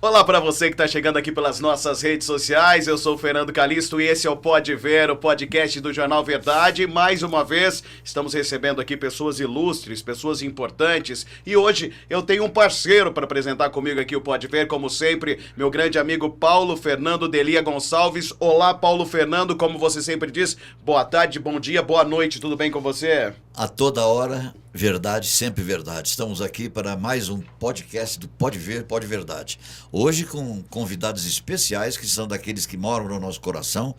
Olá para você que está chegando aqui pelas nossas redes sociais, eu sou o Fernando Calisto e esse é o Pode Ver, o podcast do Jornal Verdade. Mais uma vez, estamos recebendo aqui pessoas ilustres, pessoas importantes e hoje eu tenho um parceiro para apresentar comigo aqui o Pode Ver, como sempre, meu grande amigo Paulo Fernando Delia Gonçalves. Olá, Paulo Fernando, como você sempre diz, boa tarde, bom dia, boa noite, tudo bem com você? A toda hora, verdade, sempre verdade. Estamos aqui para mais um podcast do Pode Ver, Pode Verdade. Hoje com convidados especiais que são daqueles que moram no nosso coração.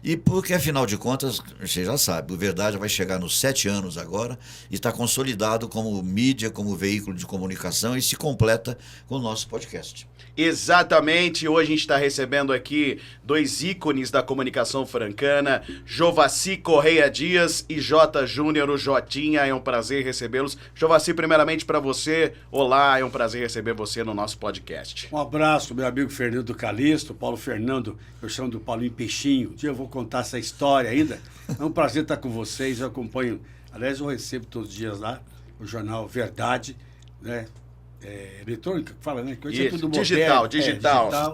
E porque, afinal de contas, você já sabe, o Verdade vai chegar nos 7 anos agora e está consolidado como mídia, como veículo de comunicação e se completa com o nosso podcast. Exatamente, hoje a gente está recebendo aqui dois ícones da comunicação francana, Jovaci Correia Dias e Jota Júnior, o Jotinha. É um prazer recebê-los. Jovaci, primeiramente para você, olá, é um prazer receber você no nosso podcast. Um abraço, meu amigo Fernando Calisto, Paulo Fernando, eu chamo do Paulinho Peixinho. Um dia eu vou contar essa história ainda. É um prazer estar com vocês, eu acompanho, aliás, eu recebo todos os dias lá o jornal Verdade, né? Eletrônica, que fala, né? Que hoje é tudo digital, moderno, digital.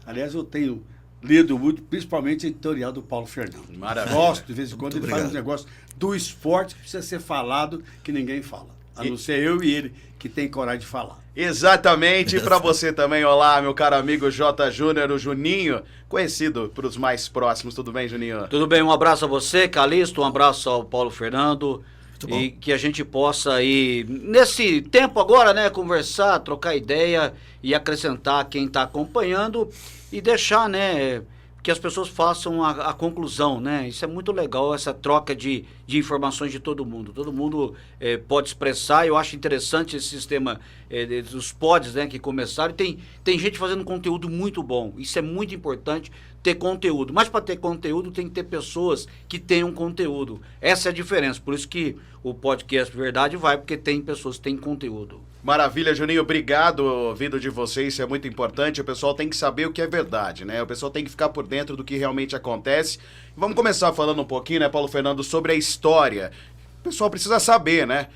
Aliás, eu tenho lido muito, principalmente a editorial do Paulo Fernando. Maravilha. Gosto, de vez em quando, Muito ele faz uns negócios do esporte que precisa ser falado, que ninguém fala. A não ser eu e ele, que tem coragem de falar. Exatamente, e para você também, olá, meu caro amigo Jota Júnior, o Juninho, conhecido para os mais próximos. Tudo bem, Juninho? Tudo bem, um abraço a você, Calisto, um abraço ao Paulo Fernando. E que a gente possa aí, nesse tempo agora, né, conversar, trocar ideia e acrescentar quem está acompanhando e deixar, né, que as pessoas façam a conclusão, né? Isso é muito legal, essa troca de informações de todo mundo. Todo mundo pode expressar. Eu acho interessante esse sistema dos pods, né, que começaram. E tem gente fazendo conteúdo muito bom. Isso é muito importante, ter conteúdo. Mas para ter conteúdo tem que ter pessoas que tenham conteúdo. Essa é a diferença. Por isso que o podcast Verdade vai, porque tem pessoas que têm conteúdo. Maravilha, Juninho, obrigado, ouvido de vocês, isso é muito importante, o pessoal tem que saber o que é verdade, né? O pessoal tem que ficar por dentro do que realmente acontece. Vamos começar falando um pouquinho, né, Paulo Fernando, sobre a história. O pessoal precisa saber, né?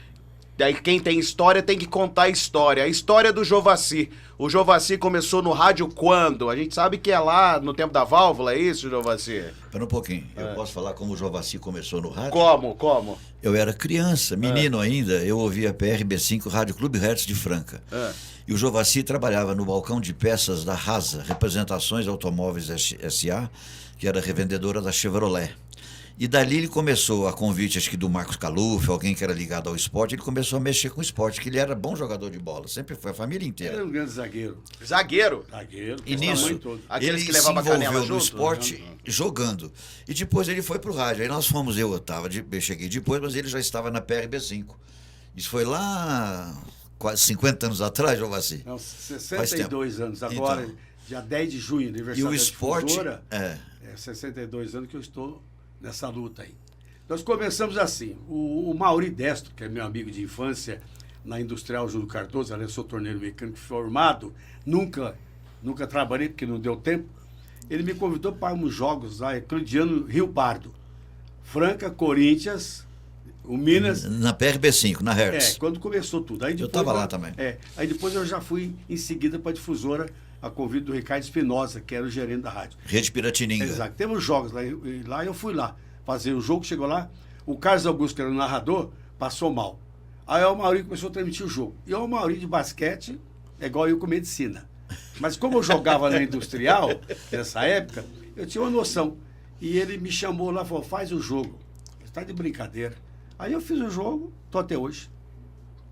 Daí quem tem história tem que contar a história. A história do Jovaci. O Jovaci começou no rádio quando? A gente sabe que é lá no tempo da válvula, é isso, Jovaci? Espera um pouquinho, eu posso falar como o Jovaci começou no rádio? Como? Eu era criança, menino ainda, eu ouvia PRB5, Rádio Clube Hertz de Franca. E o Jovaci trabalhava no balcão de peças da Rasa, Representações Automóveis S.A., que era revendedora da Chevrolet. E dali ele começou, a convite acho que do Marcos Caluf, alguém que era ligado ao esporte, ele começou a mexer com o esporte, que ele era bom jogador de bola, sempre foi, a família inteira. Ele era um grande zagueiro. Zagueiro? E nisso, Aqueles ele que se levavam a canela envolveu no junto? esporte jogando. E depois ele foi pro rádio. Aí nós fomos, eu cheguei depois, mas ele já estava na PRB5. Isso foi lá quase 50 anos atrás, Jovaci. Não, 62 anos. Agora, então, dia 10 de junho, aniversário e o da esporte, difusora, 62 anos que eu estou nessa luta aí. Nós começamos assim, o Mauri Destro, que é meu amigo de infância, na Industrial Júlio Cardoso, eu sou torneiro mecânico formado, nunca trabalhei porque não deu tempo, ele me convidou para uns jogos lá, aquele de ano, Rio Pardo, Franca, Corinthians, o Minas... Na PRB5, na Hertz. Quando começou tudo. Aí depois, eu estava lá também. Aí depois eu já fui em seguida para a difusora, a convite do Ricardo Espinosa, que era o gerente da rádio. Rede Piratininga. Exato. Temos jogos lá eu fui lá fazer o jogo, chegou lá, o Carlos Augusto, que era o narrador, passou mal. Aí o Mauri começou a transmitir o jogo. E o Mauri de basquete é igual eu com medicina. Mas como eu jogava na Industrial, nessa época, eu tinha uma noção. E ele me chamou lá e falou, faz o jogo. Está de brincadeira. Aí eu fiz o jogo, estou até hoje.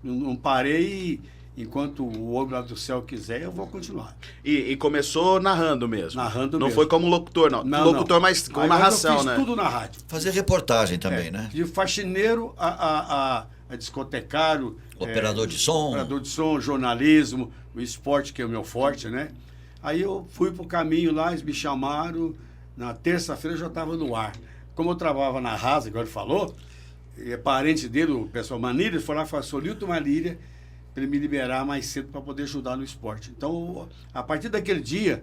Não parei. Enquanto o homem lá do céu quiser, eu vou continuar. E começou narrando mesmo? Narrando não mesmo. foi como locutor, não. Locutor, mas com narração, eu fiz né? tudo na rádio. Fazer reportagem também, né? De faxineiro a discotecário. Operador de som. Operador de som, jornalismo, o esporte, que é o meu forte, né? Aí eu fui pro caminho lá, eles me chamaram. Na terça-feira eu já estava no ar. Como eu trabalhava na Rasa, igual ele falou, é parente dele, o pessoal Manilha, ele foi lá e falou, sou Lilton Manilha, para ele me liberar mais cedo para poder ajudar no esporte. Então, a partir daquele dia,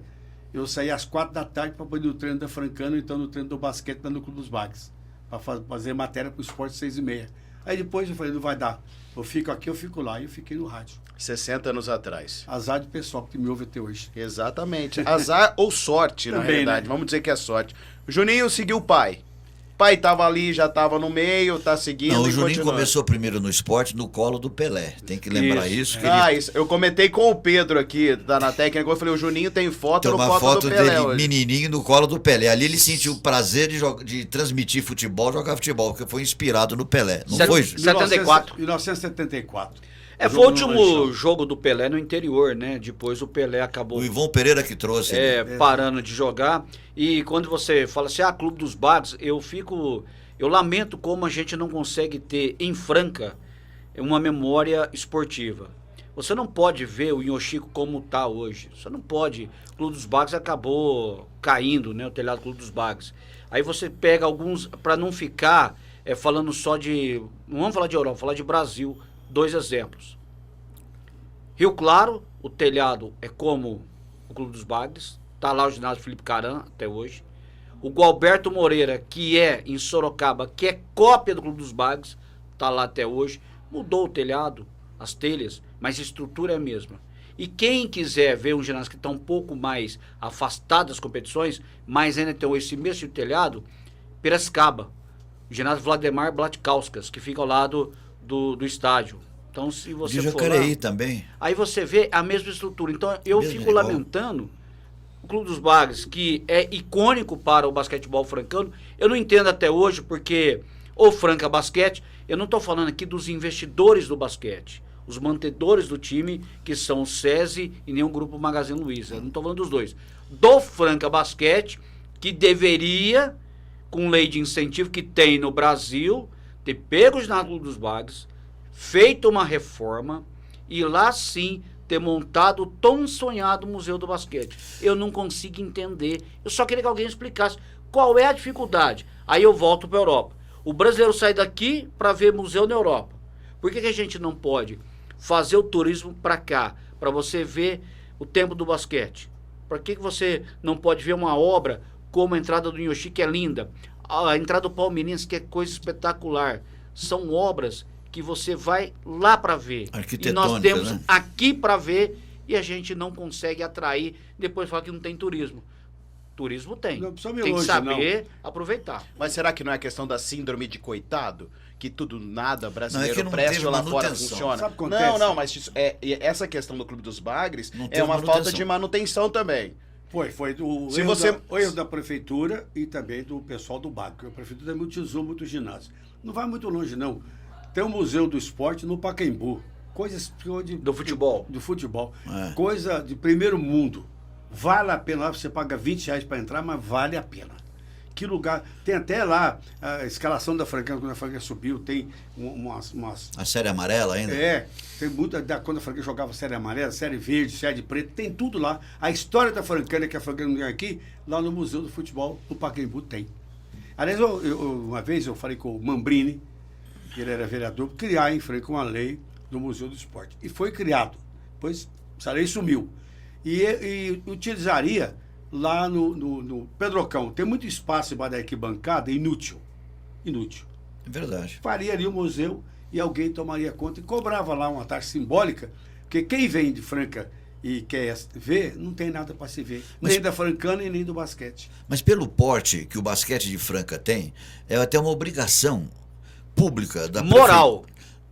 eu saí às 4 da tarde para poder ir no treino da Francana, então no treino do basquete lá no Clube dos Baques, para fazer matéria para o esporte 6h30. Aí depois eu falei, não vai dar. Eu fico aqui, eu fico lá. E eu fiquei no rádio. 60 anos atrás. Azar de pessoal que me ouve até hoje. Exatamente. Azar ou sorte, na Também, realidade. né? Vamos dizer que é sorte. O Juninho seguiu o pai. O pai tava ali, já tava no meio, tá seguindo. Não, o e Juninho continuando. começou primeiro no esporte, no colo do Pelé. Tem que lembrar isso. que Ah, ele isso. Eu comentei com o Pedro aqui, na técnica, eu falei, o Juninho tem foto tem no uma colo foto do Pelé dele, hoje. menininho, no colo do Pelé. Ali ele sentiu o prazer de transmitir futebol, jogar futebol, porque foi inspirado no Pelé. Não foi, Ju? 74. 1974. Foi o Jogo no último Manchão. jogo do Pelé no interior, né? Depois o Pelé acabou O Ivon Pereira que trouxe. ele. parando de jogar. E quando você fala assim, Clube dos Bagres, eu lamento como a gente não consegue ter em Franca uma memória esportiva. Você não pode ver o Inhochico como está hoje. Você não pode. O Clube dos Bagres acabou caindo, né? O telhado do Clube dos Bagres. Aí você pega alguns, para não ficar falando só de... Não vamos falar de Europa, vamos falar de Brasil. 2 exemplos. Rio Claro, o telhado é como o Clube dos Bagres. Está lá o ginásio Felipe Caran até hoje. O Gualberto Moreira, que é em Sorocaba, que é cópia do Clube dos Bagres, está lá até hoje. Mudou o telhado, as telhas, mas a estrutura é a mesma. E quem quiser ver um ginásio que está um pouco mais afastado das competições, mas ainda tem esse mesmo telhado, Piracicaba, o ginásio Vladimir Blatkauskas, que fica ao lado do estádio. Então, se você De for lá, Jacareí também. aí você vê a mesma estrutura. Então, eu Mesmo fico igual. lamentando o Clube dos Bagres, que é icônico para o basquetebol francano. Eu não entendo até hoje porque o Franca Basquete, eu não estou falando aqui dos investidores do basquete, os mantedores do time, que são o SESI e nem o Grupo Magazine Luiza. Eu não estou falando dos dois. Do Franca Basquete, que deveria, com lei de incentivo que tem no Brasil, ter pego o ginásio do Clube dos Bagres, feito uma reforma e lá sim ter montado o tão sonhado Museu do Basquete. Eu não consigo entender. Eu só queria que alguém explicasse qual é a dificuldade. Aí eu volto para a Europa. O brasileiro sai daqui para ver museu na Europa. Por que a gente não pode fazer o turismo para cá, para você ver o tempo do basquete? Por que você não pode ver uma obra como a entrada do Inhochi, que é linda, a entrada do Palmeirense, que é coisa espetacular? São obras que você vai lá para ver. E nós temos, né, aqui para ver, e a gente não consegue atrair, depois fala que não tem turismo. Turismo tem. Não precisa me Tem que elogiar, saber aproveitar. Mas será que não é questão da síndrome de coitado? Que tudo, nada brasileiro Não, é que não presta teve ou lá fora manutenção. funciona? Sabe o que acontece? Não, não, mas essa questão do Clube dos Bagres Não é teve uma manutenção. falta de manutenção também. Foi o Se erro, você- o erro da prefeitura e também do pessoal do BAC, porque a prefeitura utilizou muito o ginásio. Não vai muito longe, não. Tem um museu do esporte no Pacaembu. Coisas Do futebol. Do futebol. É. Coisa de primeiro mundo. Vale a pena lá, você paga R$20 para entrar, mas vale a pena. Que lugar. Tem até lá a escalação da Franca, quando a Franca subiu, tem umas A série amarela ainda? tem muita, quando a Franca jogava série amarela, série verde, série preta, tem tudo lá. A história da Francana, que a Francana não ganha aqui, lá no Museu do Futebol, no Pacaembu, tem. Aliás, uma vez eu falei com o Mambrini, que ele era vereador, criar em Franca uma lei do Museu do Esporte. E foi criado. Depois, essa lei sumiu. E utilizaria lá no Pedrocão. Tem muito espaço embaixo da arquibancada, inútil. Inútil. É verdade. Faria ali o museu e alguém tomaria conta e cobrava lá uma taxa simbólica, porque quem vem de Franca e quer ver, não tem nada para se ver. Mas- Nem da Francana e nem do basquete. Mas pelo porte que o basquete de Franca tem, é até uma obrigação pública da Moral.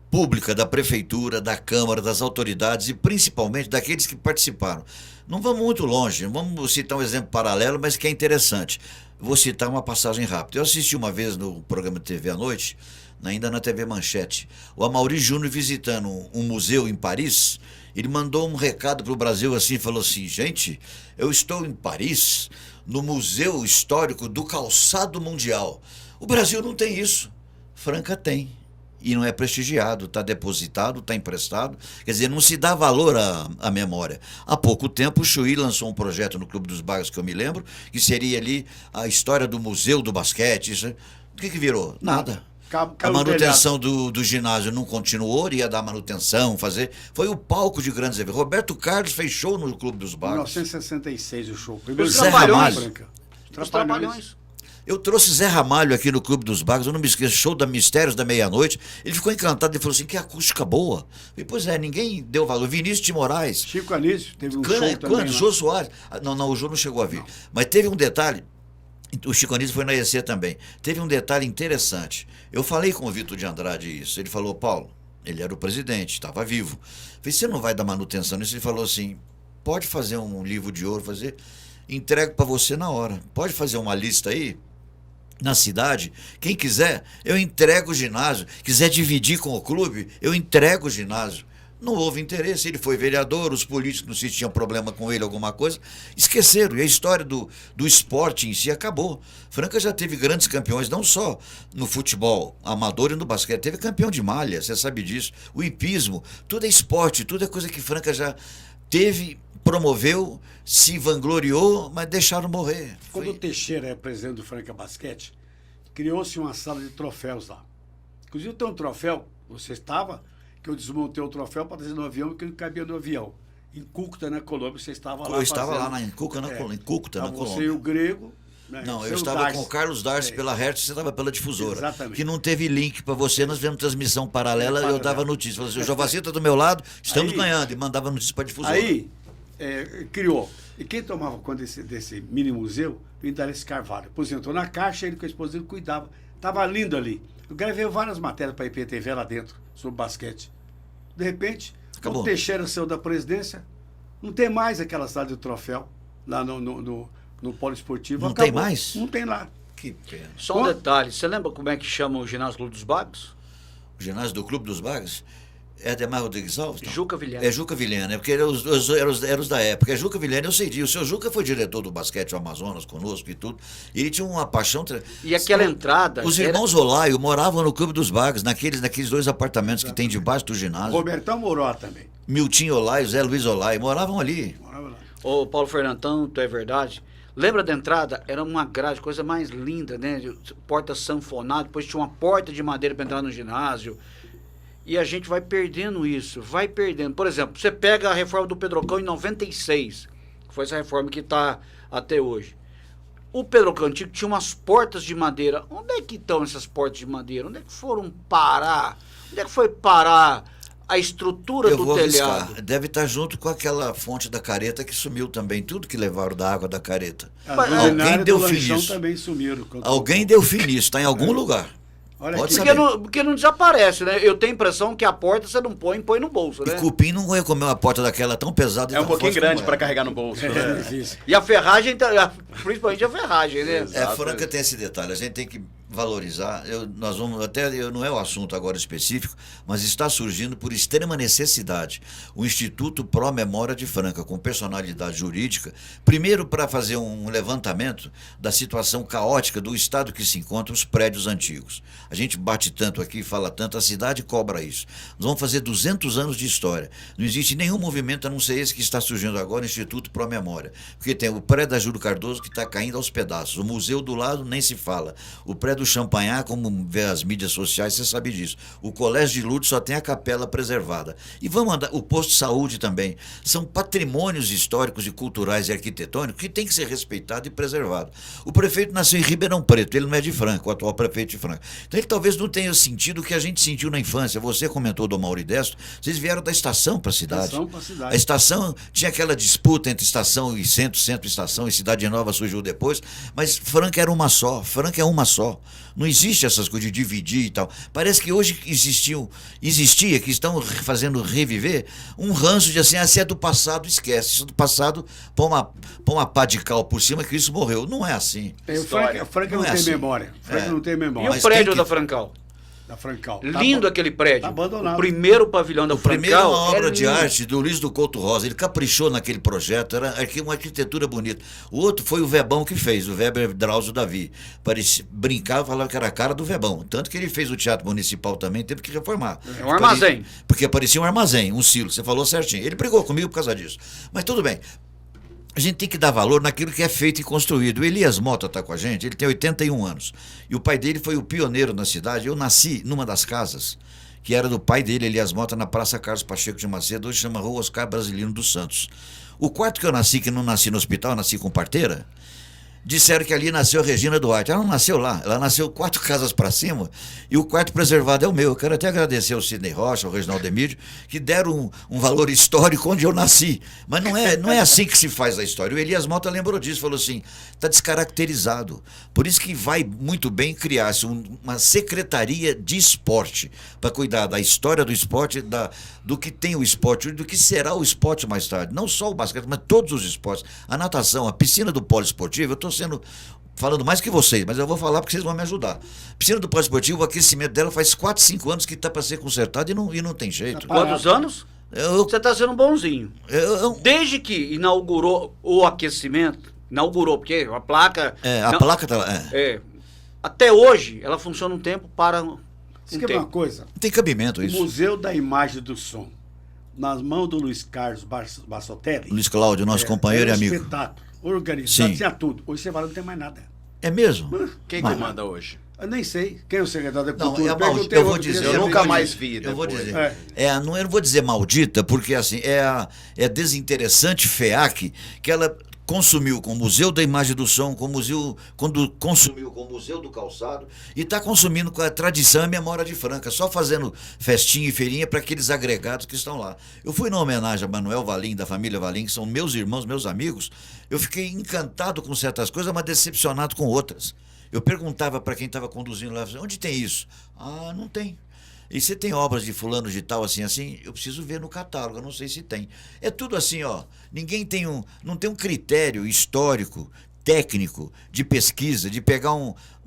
pública da prefeitura, da Câmara, das autoridades e principalmente daqueles que participaram. Não vamos muito longe, vamos citar um exemplo paralelo, mas que é interessante. Vou citar uma passagem rápida. Eu assisti uma vez no programa de TV à noite, ainda na TV Manchete, o Amaury Júnior visitando um museu em Paris. Ele mandou um recado para o Brasil assim, falou assim: gente, eu estou em Paris, no Museu Histórico do Calçado Mundial. O Brasil não tem isso. Franca tem. E não é prestigiado, está depositado, está emprestado. Quer dizer, não se dá valor à memória. Há pouco tempo o Chuí lançou um projeto no Clube dos Bagres, que eu me lembro, que seria ali a história do Museu do Basquete. Isso, o que virou? Nada. A manutenção do ginásio não continuou, ia dar manutenção, fazer. Foi o palco de grandes eventos. Roberto Carlos fez show no Clube dos Em Bagres. 1966 o show. Primeiro Os show Trapalhões. em Franca. Os Trapalhões. Eu trouxe Zé Ramalho aqui no Clube dos Bagos, eu não me esqueço, show da Mistérios da Meia-Noite. Ele ficou encantado, ele falou assim, que acústica boa. E, pois é, ninguém deu valor. Vinícius de Moraes. Chico Anísio teve um show também. Jô Soares. Não, o Jô não chegou a vir. Não. Mas teve um detalhe, o Chico Anísio foi na EC também. Teve um detalhe interessante. Eu falei com o Vitor de Andrade isso. Ele falou, Paulo, ele era o presidente, estava vivo. Eu falei, você não vai dar manutenção nisso? Ele falou assim, pode fazer um livro de ouro, entrego para você na hora. Pode fazer uma lista aí? Na cidade, quem quiser, eu entrego o ginásio. Quiser dividir com o clube, eu entrego o ginásio. Não houve interesse, ele foi vereador, os políticos não se tinham problema com ele, alguma coisa, esqueceram. E a história do esporte em si acabou. Franca já teve grandes campeões, não só no futebol amador e no basquete, teve campeão de malha, você sabe disso. O hipismo, tudo é esporte, tudo é coisa que Franca já teve, promoveu, se vangloriou, mas deixaram morrer. Quando o Teixeira é presidente do Franca Basquete, criou-se uma sala de troféus lá. Inclusive tem um troféu, você estava, que eu desmontei o troféu para trazer no avião, que não cabia no avião. Em Cúcuta, na Colômbia, você estava lá. Eu estava lá em Cúcuta, na Colômbia. Você e o Grego. Né? Não, eu estava com o Carlos Darcy pela Hertz, você estava pela difusora. Exatamente. Que não teve link para você, nós fizemos transmissão paralela e eu dava notícia. Falei assim, o Jovacita está do meu lado, estamos ganhando. E mandava notícia para a difusora. Aí, criou. E quem tomava conta desse mini museu, o Indares Carvalho. Aposentou na Caixa, ele com a esposa dele cuidava. Estava lindo ali. Eu gravei várias matérias para a IPTV lá dentro, sobre basquete. De repente, acabou. O Teixeira saiu da presidência, não tem mais aquela sala de troféu lá no polo esportivo. Não acabou. Tem mais? Não tem lá. Que pena. Só um detalhe, você lembra como é que chama o ginásio Clube dos Bagos? O ginásio do Clube dos Bagos? É Ademar Rodrigues Alves? Não. Juca Vilhena. É Juca Vilhena, porque eram os da época. É Juca Vilhena, eu sei disso. O seu Juca foi diretor do basquete Amazonas conosco e tudo. E ele tinha uma paixão. E aquela entrada. Os irmãos Olaio moravam no Clube dos Bagos, naqueles 2 apartamentos que tem debaixo do ginásio. Robertão morou também. Miltinho Olaio, Zé Luiz Olaio, moravam ali. Morava lá. Ô, Paulo Fernando, tanto é verdade. Lembra da entrada? Era uma grade, coisa mais linda, né? Porta sanfonada, depois tinha uma porta de madeira para entrar no ginásio. E a gente vai perdendo isso, vai perdendo. Por exemplo, você pega a reforma do Pedrocão em 96, que foi essa reforma que está até hoje. O Pedrocão antigo tinha umas portas de madeira. Onde é que estão essas portas de madeira? Onde é que foram parar? Onde é que foi parar a estrutura do telhado? Arriscar. Deve estar junto com aquela fonte da careta que sumiu também, tudo que levaram da água da careta. Alguém deu fim nisso. Também sumiram. Alguém deu fim nisso, está em algum lugar. Porque não desaparece, né? Eu tenho a impressão que a porta você não põe no bolso, né? E cupim não ia comer uma porta daquela tão pesada. É um pouquinho grande para carregar no bolso. Né? Difícil. E a ferragem, principalmente a ferragem, né? A Franca tem esse detalhe, a gente tem que valorizar. Nós vamos não é o assunto agora específico, mas está surgindo por extrema necessidade o Instituto Pró Memória de Franca, com personalidade jurídica, primeiro para fazer um levantamento da situação caótica do estado que se encontram os prédios antigos. A gente bate tanto aqui, fala tanto, a cidade cobra isso. Nós vamos fazer 200 anos de história. Não existe nenhum movimento a não ser esse que está surgindo agora, o Instituto Pró Memória. Porque tem o prédio da Júlio Cardoso que está caindo aos pedaços, o museu do lado nem se fala, o prédio do Champanhar, como vê as mídias sociais, você sabe disso. O Colégio de Lourdes só tem a capela preservada. E vamos andar, o posto de saúde também. São patrimônios históricos e culturais e arquitetônicos que tem que ser respeitado e preservado. O prefeito nasceu em Ribeirão Preto, ele não é de Franca, o atual prefeito de Franca. Então ele talvez não tenha sentido o que a gente sentiu na infância. Você comentou do Mauro e Destro, vocês vieram da estação para a cidade. A estação tinha aquela disputa entre estação e centro, centro e estação, e Cidade Nova surgiu depois, mas Franca era uma só, Franca é uma só. Não existe essas coisas de dividir e tal. Parece que hoje existia, que estão fazendo reviver um ranço de assim, se é do passado, esquece. Isso do passado, põe uma pá de cal por cima que isso morreu. Não é assim. Franca não tem memória. Franca não tem memória. E o prédio da Francal? Da Francal. Lindo aquele prédio. Tá abandonado. O primeiro pavilhão da Francal. Primeiro uma obra de arte do Luiz do Couto Rosa. Ele caprichou naquele projeto, era uma arquitetura bonita. O outro foi o Vebão que fez, o Weber Drauzio Davi. Brincava, falava que era a cara do Vebão. Tanto que ele fez o Teatro Municipal também, teve que reformar. É um armazém. Porque parecia um armazém, um silo. Você falou certinho. Ele brigou comigo por causa disso. Mas tudo bem. A gente tem que dar valor naquilo que é feito e construído. O Elias Mota está com a gente, ele tem 81 anos. E o pai dele foi o pioneiro na cidade. Eu nasci numa das casas, que era do pai dele, Elias Mota, na Praça Carlos Pacheco de Macedo, hoje chama Rua Oscar Brasilino dos Santos. O quarto que eu nasci, que não nasci no hospital, nasci com parteira, disseram que ali nasceu a Regina Duarte. Ela não nasceu lá, ela nasceu 4 casas para cima e o quarto preservado é o meu. Eu quero até agradecer ao Sidney Rocha, ao Reginaldo Emílio, que deram um valor histórico onde eu nasci. Mas não é assim que se faz a história. O Elias Mota lembrou disso, falou assim, está descaracterizado. Por isso que vai muito bem criar-se uma secretaria de esporte para cuidar da história do esporte, do que tem o esporte, do que será o esporte mais tarde. Não só o basquete, mas todos os esportes. A natação, a piscina do poliesportivo, eu estou falando mais que vocês, mas eu vou falar porque vocês vão me ajudar. Piscina do poliesportivo, o aquecimento dela faz 4, 5 anos que está para ser consertado e não tem jeito. Quantos anos? Você está sendo bonzinho. Desde que inaugurou o aquecimento, porque a placa... a placa está lá. Até hoje, ela funciona um tempo para... Isso que é uma coisa. Não tem cabimento isso. O Museu da Imagem e do Som, nas mãos do Luiz Carlos Bassotelli. Luiz Cláudio, nosso companheiro e amigo. Espetáculo, organizado, Sim. tinha tudo. Hoje você vai lá, não tem mais nada. É mesmo? Quem comanda hoje? Eu nem sei. Quem é o secretário da Não, Cultura? eu vou dizer. Eu nunca mais vi. Eu vou depois. dizer. Eu não vou dizer maldita, porque assim, é a desinteressante FEAC que ela consumiu com o Museu da Imagem do Som, quando consumiu com o Museu do Calçado, e está consumindo com a tradição e a memória de Franca, só fazendo festinha e feirinha para aqueles agregados que estão lá. Eu fui na homenagem a Manuel Valim, da família Valim, que são meus irmãos, meus amigos. Eu fiquei encantado com certas coisas, mas decepcionado com outras. Eu perguntava para quem estava conduzindo lá, onde tem isso? Ah, não tem. E você tem obras de fulano de tal, assim, eu preciso ver no catálogo, eu não sei se tem. É tudo assim, ó, não tem um critério histórico, técnico, de pesquisa, de pegar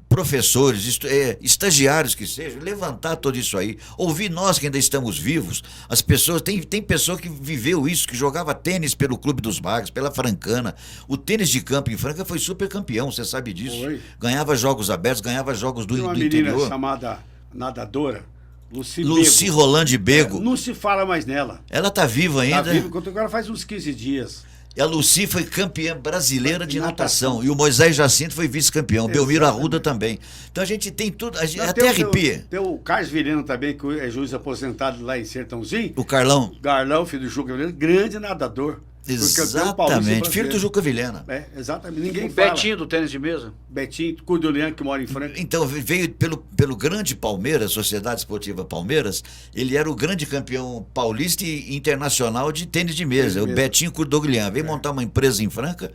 professores, estagiários que sejam, levantar tudo isso aí, ouvir nós que ainda estamos vivos, as pessoas, tem pessoa que viveu isso, que jogava tênis pelo Clube dos Bagres, pela Francana, o tênis de campo em Franca foi super campeão, você sabe disso. Foi. Ganhava jogos abertos, ganhava jogos do Tem uma interior. menina chamada nadadora, Lucy Lucy Rolande Bego. Não se fala mais nela. Ela tá viva ainda. Tá viva, enquanto agora faz uns 15 dias. E a Lucy foi campeã brasileira de natação. E o Moisés Jacinto foi vice-campeão. Belmiro Arruda também. Então a gente tem tudo. Até arrepia. Tem o Carlos Vilhena também, que é juiz aposentado lá em Sertãozinho. O Carlão. Carlão, filho do Juca Vilhena, grande nadador. Exatamente. Filho do Juca Vilhena. Exatamente. Ninguém o fala. Betinho do tênis de mesa. Betinho, Cordoliano, que mora em Franca. Então, veio pelo grande Palmeiras, Sociedade Esportiva Palmeiras, ele era o grande campeão paulista e internacional de tênis de mesa, o Betinho Curdoglian. Veio montar uma empresa em Franca,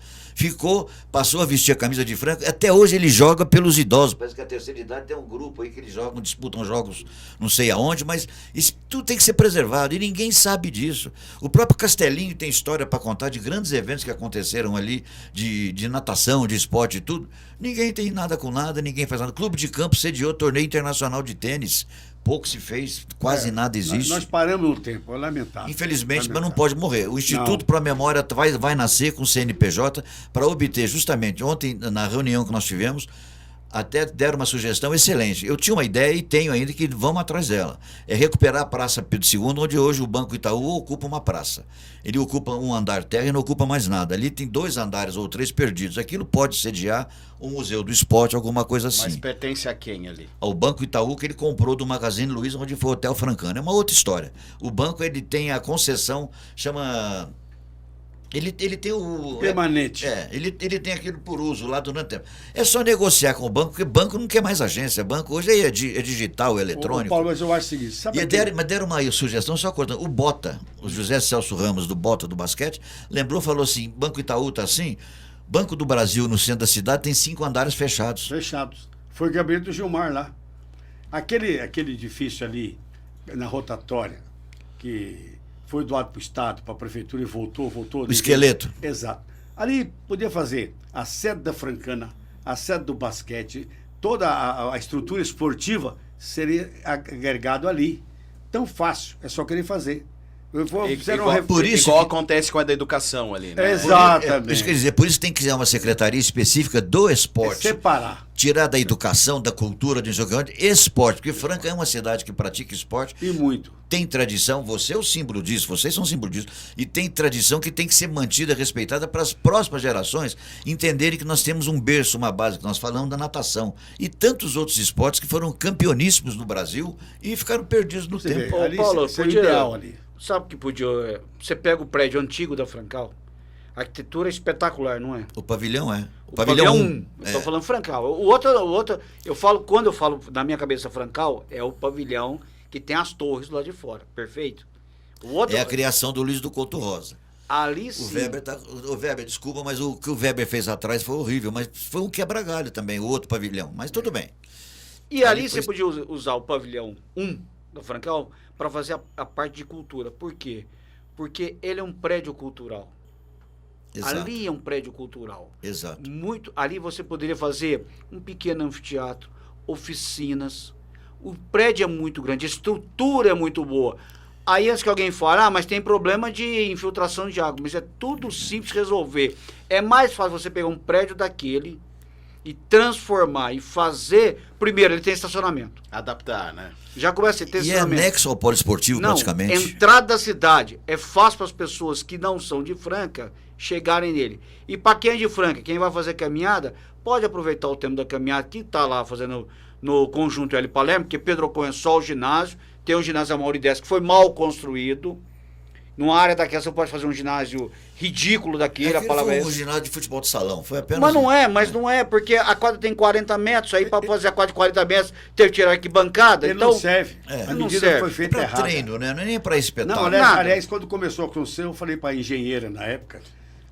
passou a vestir a camisa de Franca, até hoje ele joga pelos idosos. Parece que a terceira idade tem um grupo aí que eles disputam jogos não sei aonde, mas isso tudo tem que ser preservado e ninguém sabe disso. O próprio Castelinho tem história para contar de grandes eventos que aconteceram ali, de natação, de esporte e tudo. Ninguém tem nada com nada, ninguém faz nada. Clube de Campo sediou torneio internacional de tênis. Pouco se fez, quase nada existe. Nós paramos no tempo, é lamentável. Infelizmente, mas não pode morrer. O Instituto para a Memória vai nascer com o CNPJ para obter, justamente, ontem, na reunião que nós tivemos, até deram uma sugestão excelente. Eu tinha uma ideia e tenho ainda que vamos atrás dela. É recuperar a Praça Pedro II, onde hoje o Banco Itaú ocupa uma praça. Ele ocupa um andar terra e não ocupa mais nada. Ali tem 2 andares ou 3 perdidos. Aquilo pode sediar um museu do esporte, alguma coisa assim. Mas pertence a quem ali? Ao Banco Itaú, que ele comprou do Magazine Luiza, onde foi o Hotel Francana. É uma outra história. O banco, ele tem a concessão, chama... Ele tem o... Permanente. Ele tem aquilo por uso lá durante o tempo. É só negociar com o banco, porque banco não quer mais agência. Banco hoje é digital, é eletrônico. Paulo, mas eu acho o seguinte... Mas deram uma sugestão, só cortando. O Bota, o José Celso Ramos, do Bota do basquete, falou assim, Banco Itaú tá assim, Banco do Brasil, no centro da cidade, tem 5 andares fechados. Fechados. Foi o Gabriel do Gilmar lá. Aquele edifício ali, na rotatória, que... foi doado para o Estado, para a Prefeitura e voltou. O esqueleto. Exato. Ali podia fazer a sede da Francana, a sede do basquete, toda a estrutura esportiva seria agregado ali. Tão fácil, é só querer fazer. Igual acontece com a da educação ali, né? Exatamente. Isso quer dizer, por isso tem que criar uma secretaria específica do esporte. Separar. Tirar da educação, da cultura, do esporte, porque Franca é uma cidade que pratica esporte. E muito. Tem tradição, você é o símbolo disso, vocês são o símbolo disso. E tem tradição que tem que ser mantida, respeitada para as próximas gerações entenderem que nós temos um berço, uma base, que nós falamos da natação. E tantos outros esportes que foram campeoníssimos no Brasil e ficaram perdidos no tempo. Ô, Paulo, ideal ali. Sabe que podia... Você pega o prédio antigo da Francal, Arquitetura espetacular, não é? O pavilhão é. O pavilhão 1. É. Estou falando Francal. O outro, quando eu falo na minha cabeça Francal, é o pavilhão que tem as torres lá de fora. Perfeito? O outro, É a criação do Luiz do Couto Rosa. ali sim. O Weber, desculpa, mas o que o Weber fez atrás foi horrível, mas foi um quebra-galho também, o outro pavilhão. Mas tudo bem. E ali depois- você podia usar o pavilhão 1 do Francal para fazer a parte de cultura. Por quê? Porque ele é um prédio cultural. Exato. Ali é um prédio cultural. Exato. Ali você poderia fazer um pequeno anfiteatro, oficinas. O prédio é muito grande, a estrutura é muito boa. Aí antes que alguém fale, mas tem problema de infiltração de água. Mas é tudo simples de resolver. É mais fácil você pegar um prédio daquele e transformar e fazer. Primeiro, ele tem estacionamento. Adaptar, né? Já começa a ter E é estacionamento. anexo ao poliesportivo, Não, praticamente. entrada da cidade. É fácil para as pessoas que não são de Franca chegarem nele. E para quem é de Franca, quem vai fazer caminhada, pode aproveitar o tempo da caminhada que está lá fazendo no conjunto L Palermo, porque Pedro Ocon é só o ginásio. Tem um ginásio Amaury 10 que foi mal construído. Numa área daquela você pode fazer um ginásio ridículo daquele, a Aquilo palavra é foi um essa. ginásio de futebol de salão. Foi apenas. Mas não é, porque a quadra tem 40 metros, aí para fazer a quadra de 40 metros, teve que tirar a arquibancada. Ele então, não serve. É. A Não medida serve. foi É feita pra errada. treino, né? Não é nem pra espetáculo. Não, Nada. aliás, quando começou a acontecer, eu falei para a engenheira na época,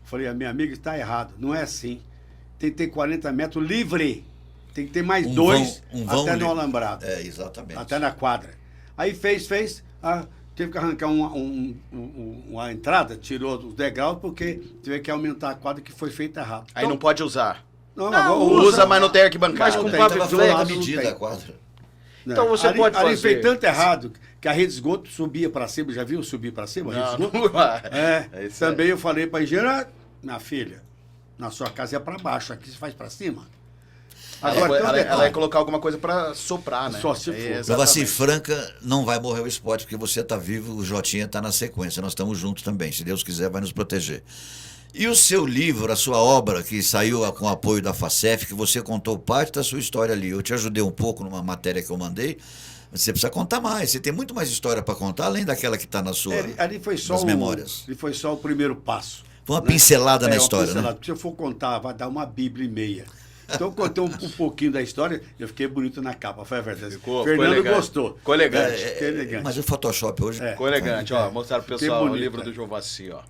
falei, a minha amiga está errado, não é assim. Tem que ter 40 metros livre. Tem que ter mais Um dois vão até no livre. alambrado. É, exatamente. Até na quadra. Aí fez, teve que arrancar uma entrada, tirou os degraus, porque teve que aumentar a quadra que foi feita errado. Aí não pode usar. Não, Não, agora Usa, mas não tem Mas arquibancada. com Não tem, pavilhão então, Tava fora lado da não medida tem. a quadra. né? Então você pode ali fazer. fez tanto errado que a rede de esgoto subia para cima, já viu subir para cima? A rede de Não, esgoto? não vai. É, Isso também eu falei para a engenheira, minha filha, na sua casa é para baixo, aqui você faz para cima. Agora, tem um Ela detalhe. ia colocar alguma coisa pra soprar, né? Só se for. Então, assim, Franca não vai morrer o esporte, porque você está vivo, o Jotinha está na sequência. Nós estamos juntos também. Se Deus quiser, vai nos proteger. E o seu livro, a sua obra, que saiu com o apoio da FACEF, que você contou parte da sua história ali. Eu te ajudei um pouco numa matéria que eu mandei. Você precisa contar mais. Você tem muito mais história para contar, além daquela que está na sua Ali foi só nas memórias. Ali foi só o primeiro passo. Foi uma pincelada na uma história, pincelada. né? Porque se eu for contar, vai dar uma bíblia e meia. Então eu contei um pouquinho da história, eu fiquei bonito na capa, foi a verdade. Ficou Fernando elegante. gostou. Ficou elegante. Fiquei elegante. Mas o Photoshop hoje... É. Ficou elegante, ó. Mostraram pro pessoal bonito, o livro é. do Jovassi, ó.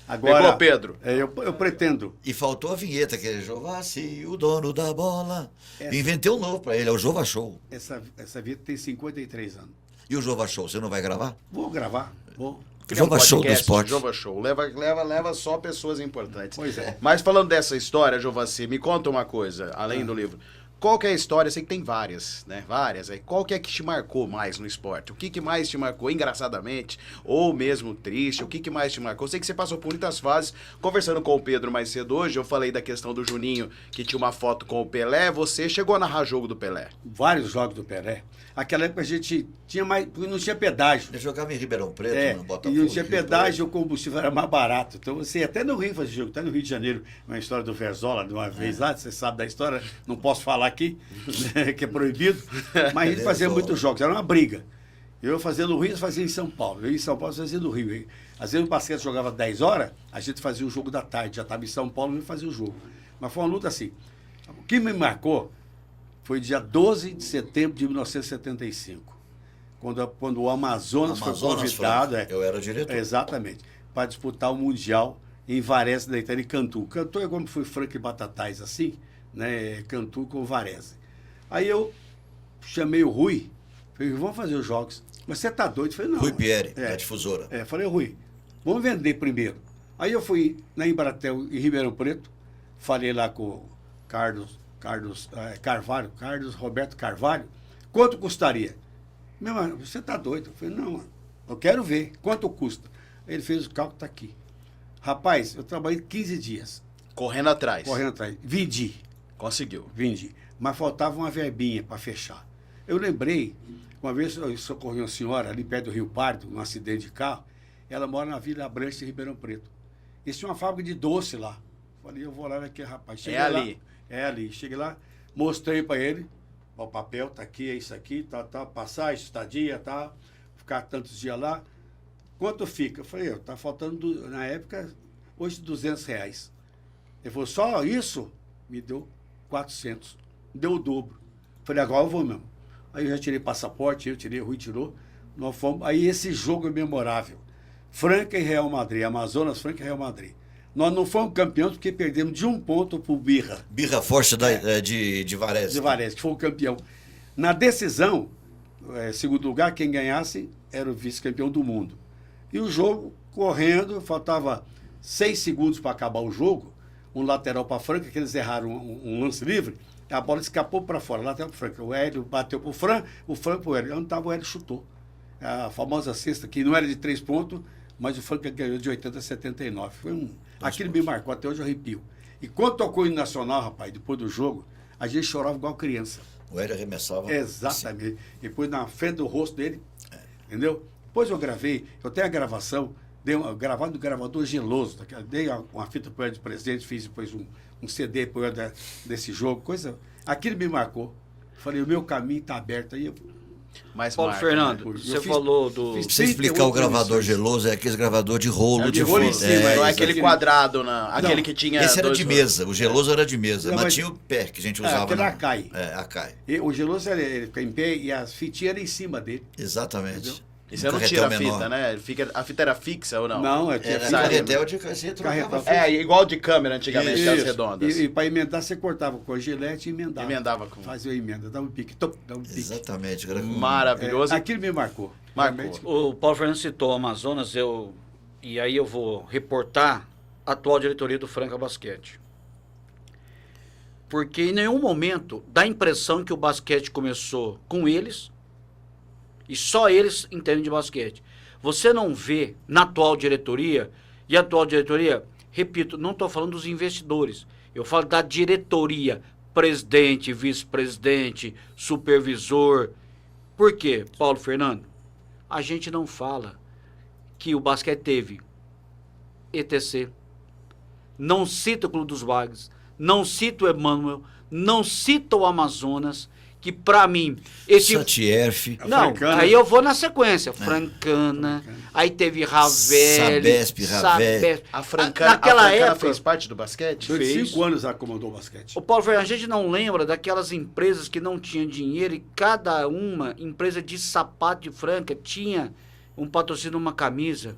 Agora, Pegou, Pedro? Eu pretendo. E faltou a vinheta, que é Jovassi, o dono da bola. Essa- Inventei um novo para ele, é o Jova Show. Essa vida tem 53 anos. E o Jova Show, você não vai gravar? Vou gravar, vou. Criar um Jova Show do podcast, esporte. Jova Show. Leva só pessoas importantes. Pois é. Mas falando dessa história, Jovassi, me conta uma coisa, além do livro. Qual que é a história? Eu sei que tem várias, né? Várias. Aí, qual que é que te marcou mais no esporte? O que mais te marcou engraçadamente? Ou mesmo triste? O que mais te marcou? Eu sei que você passou por muitas fases. Conversando com o Pedro mais cedo hoje, eu falei da questão do Juninho, que tinha uma foto com o Pelé. Você chegou a narrar jogo do Pelé. Vários jogos do Pelé. Aquela época a gente tinha mais. Porque não tinha pedágio. Eu jogava em Ribeirão Preto, no E Botafogo. não tinha Rio Preto. pedágio, o combustível era mais barato. Então você ia até no Rio fazer jogo, até no Rio de Janeiro, uma história do Verzola, de uma vez lá, você sabe da história, não posso falar aqui, né, que é proibido, mas a gente fazia Verzola. muitos jogos, era uma briga. Eu fazia no Rio, eu fazia em São Paulo. Eu em São Paulo fazia no Rio. Às vezes o basquete jogava 10 horas, a gente fazia o jogo da tarde, já estava em São Paulo e fazia o jogo. Mas foi uma luta assim. O que me marcou foi dia 12 de setembro de 1975. Quando o Amazonas foi convidado, eu era diretor. exatamente, para disputar o Mundial em Varese da Itália e Cantu. Cantu é como foi Franca e Batatais, assim, né? Cantu com Varese. Aí eu chamei o Rui, falei, vamos fazer os jogos. Mas você tá doido? Eu falei, não. Rui Pierre, da É. difusora. Falei, Rui, vamos vender primeiro. Aí eu fui na Embratel, em Ribeirão Preto, falei lá com o Carlos Roberto Carvalho, quanto custaria? Meu mano, você tá doido? Eu falei, não, mano, eu quero ver, quanto custa? Ele fez o cálculo, tá aqui. Rapaz, eu trabalhei 15 dias, Correndo atrás. correndo atrás, vendi, Conseguiu. mas faltava uma verbinha para fechar. Eu lembrei, uma vez eu socorri uma senhora ali perto do Rio Pardo, num acidente de carro, ela mora na Vila Branca de Ribeirão Preto. Eles tinham uma fábrica de doce lá. Falei, eu vou lá naquele rapaz. Cheguei lá, ali. É ali. Cheguei lá, mostrei para ele, ó, o papel tá aqui, é isso aqui, tá, passagem, estadia, tá, ficar tantos dias lá. Quanto fica? Eu falei, tá faltando, na época, hoje R$200. Ele falou, só isso? Me deu 400. Deu o dobro. Falei, agora eu vou mesmo. Aí eu já tirei passaporte, eu tirei, o Rui tirou. Nós fomos, aí esse jogo é memorável. Franca e Real Madrid, Amazonas, Franca e Real Madrid. Nós não fomos campeões porque perdemos de 1 ponto pro Birra. Birra Forte de Varese. De Varese, que foi o campeão. Na decisão, segundo lugar, quem ganhasse era o vice-campeão do mundo. E o jogo correndo, faltava 6 segundos para acabar o jogo, um lateral para Franca, que eles erraram um lance livre, a bola escapou para fora, lateral para Franca. O Hélio bateu para o Fran para o Hélio. Onde estava o Hélio chutou. A famosa cesta, que não era de 3 pontos, mas o Franca ganhou de 80 a 79. Aquilo me marcou, até hoje eu arrepio. E quando tocou o hino nacional, rapaz, depois do jogo, a gente chorava igual criança. O Hélio arremessava. Exatamente. Assim. Depois na frente do rosto dele, entendeu? Depois eu gravei, eu tenho a gravação, gravado no gravador geloso, dei uma fita para o Hélio de presente, fiz depois um CD para o Hélio desse jogo, aquilo me marcou. Falei, o meu caminho está aberto aí. Mas Paulo Fernando, você falou do... Pra você explicar o gravador geloso, é aquele gravador de rolo de rolo em cima, não é aquele quadrado, aquele que tinha... Esse era de mesa, o geloso era de mesa, mas tinha o pé que a gente usava. Aquele Akai. Akai. O geloso ele fica em pé e as fitinhas eram em cima dele. Exatamente. Entendeu? E você não tira a fita, né? A fita era fixa ou não? Não, era carretel de cacete. Igual de câmera antigamente, as redondas. E para emendar, você cortava com a gilete e emendava. Emendava com... Fazia a emenda, dava um pique, dava um pique. Exatamente. Maravilhoso. Aquilo me marcou. O Paulo Fernando citou o Amazonas, e aí eu vou reportar a atual diretoria do Franca Basquete. Porque em nenhum momento dá a impressão que o basquete começou com eles, e só eles entendem de basquete. Você não vê na atual diretoria, e a atual diretoria, repito, não estou falando dos investidores, eu falo da diretoria, presidente, vice-presidente, supervisor. Por quê, Paulo Fernando? A gente não fala que o basquete teve ETC, não cita o Clube dos Bagres, não cita o Emmanuel, não cita o Amazonas, que pra mim... Satierf. Não, aí eu vou na sequência. Francana, aí teve Ravel. Sabesp. A Francana época, fez parte do basquete? Fez. 5 anos ela comandou o basquete. O Paulo Fernando, a gente não lembra daquelas empresas que não tinham dinheiro e cada uma empresa de sapato de Franca tinha um patrocínio, uma camisa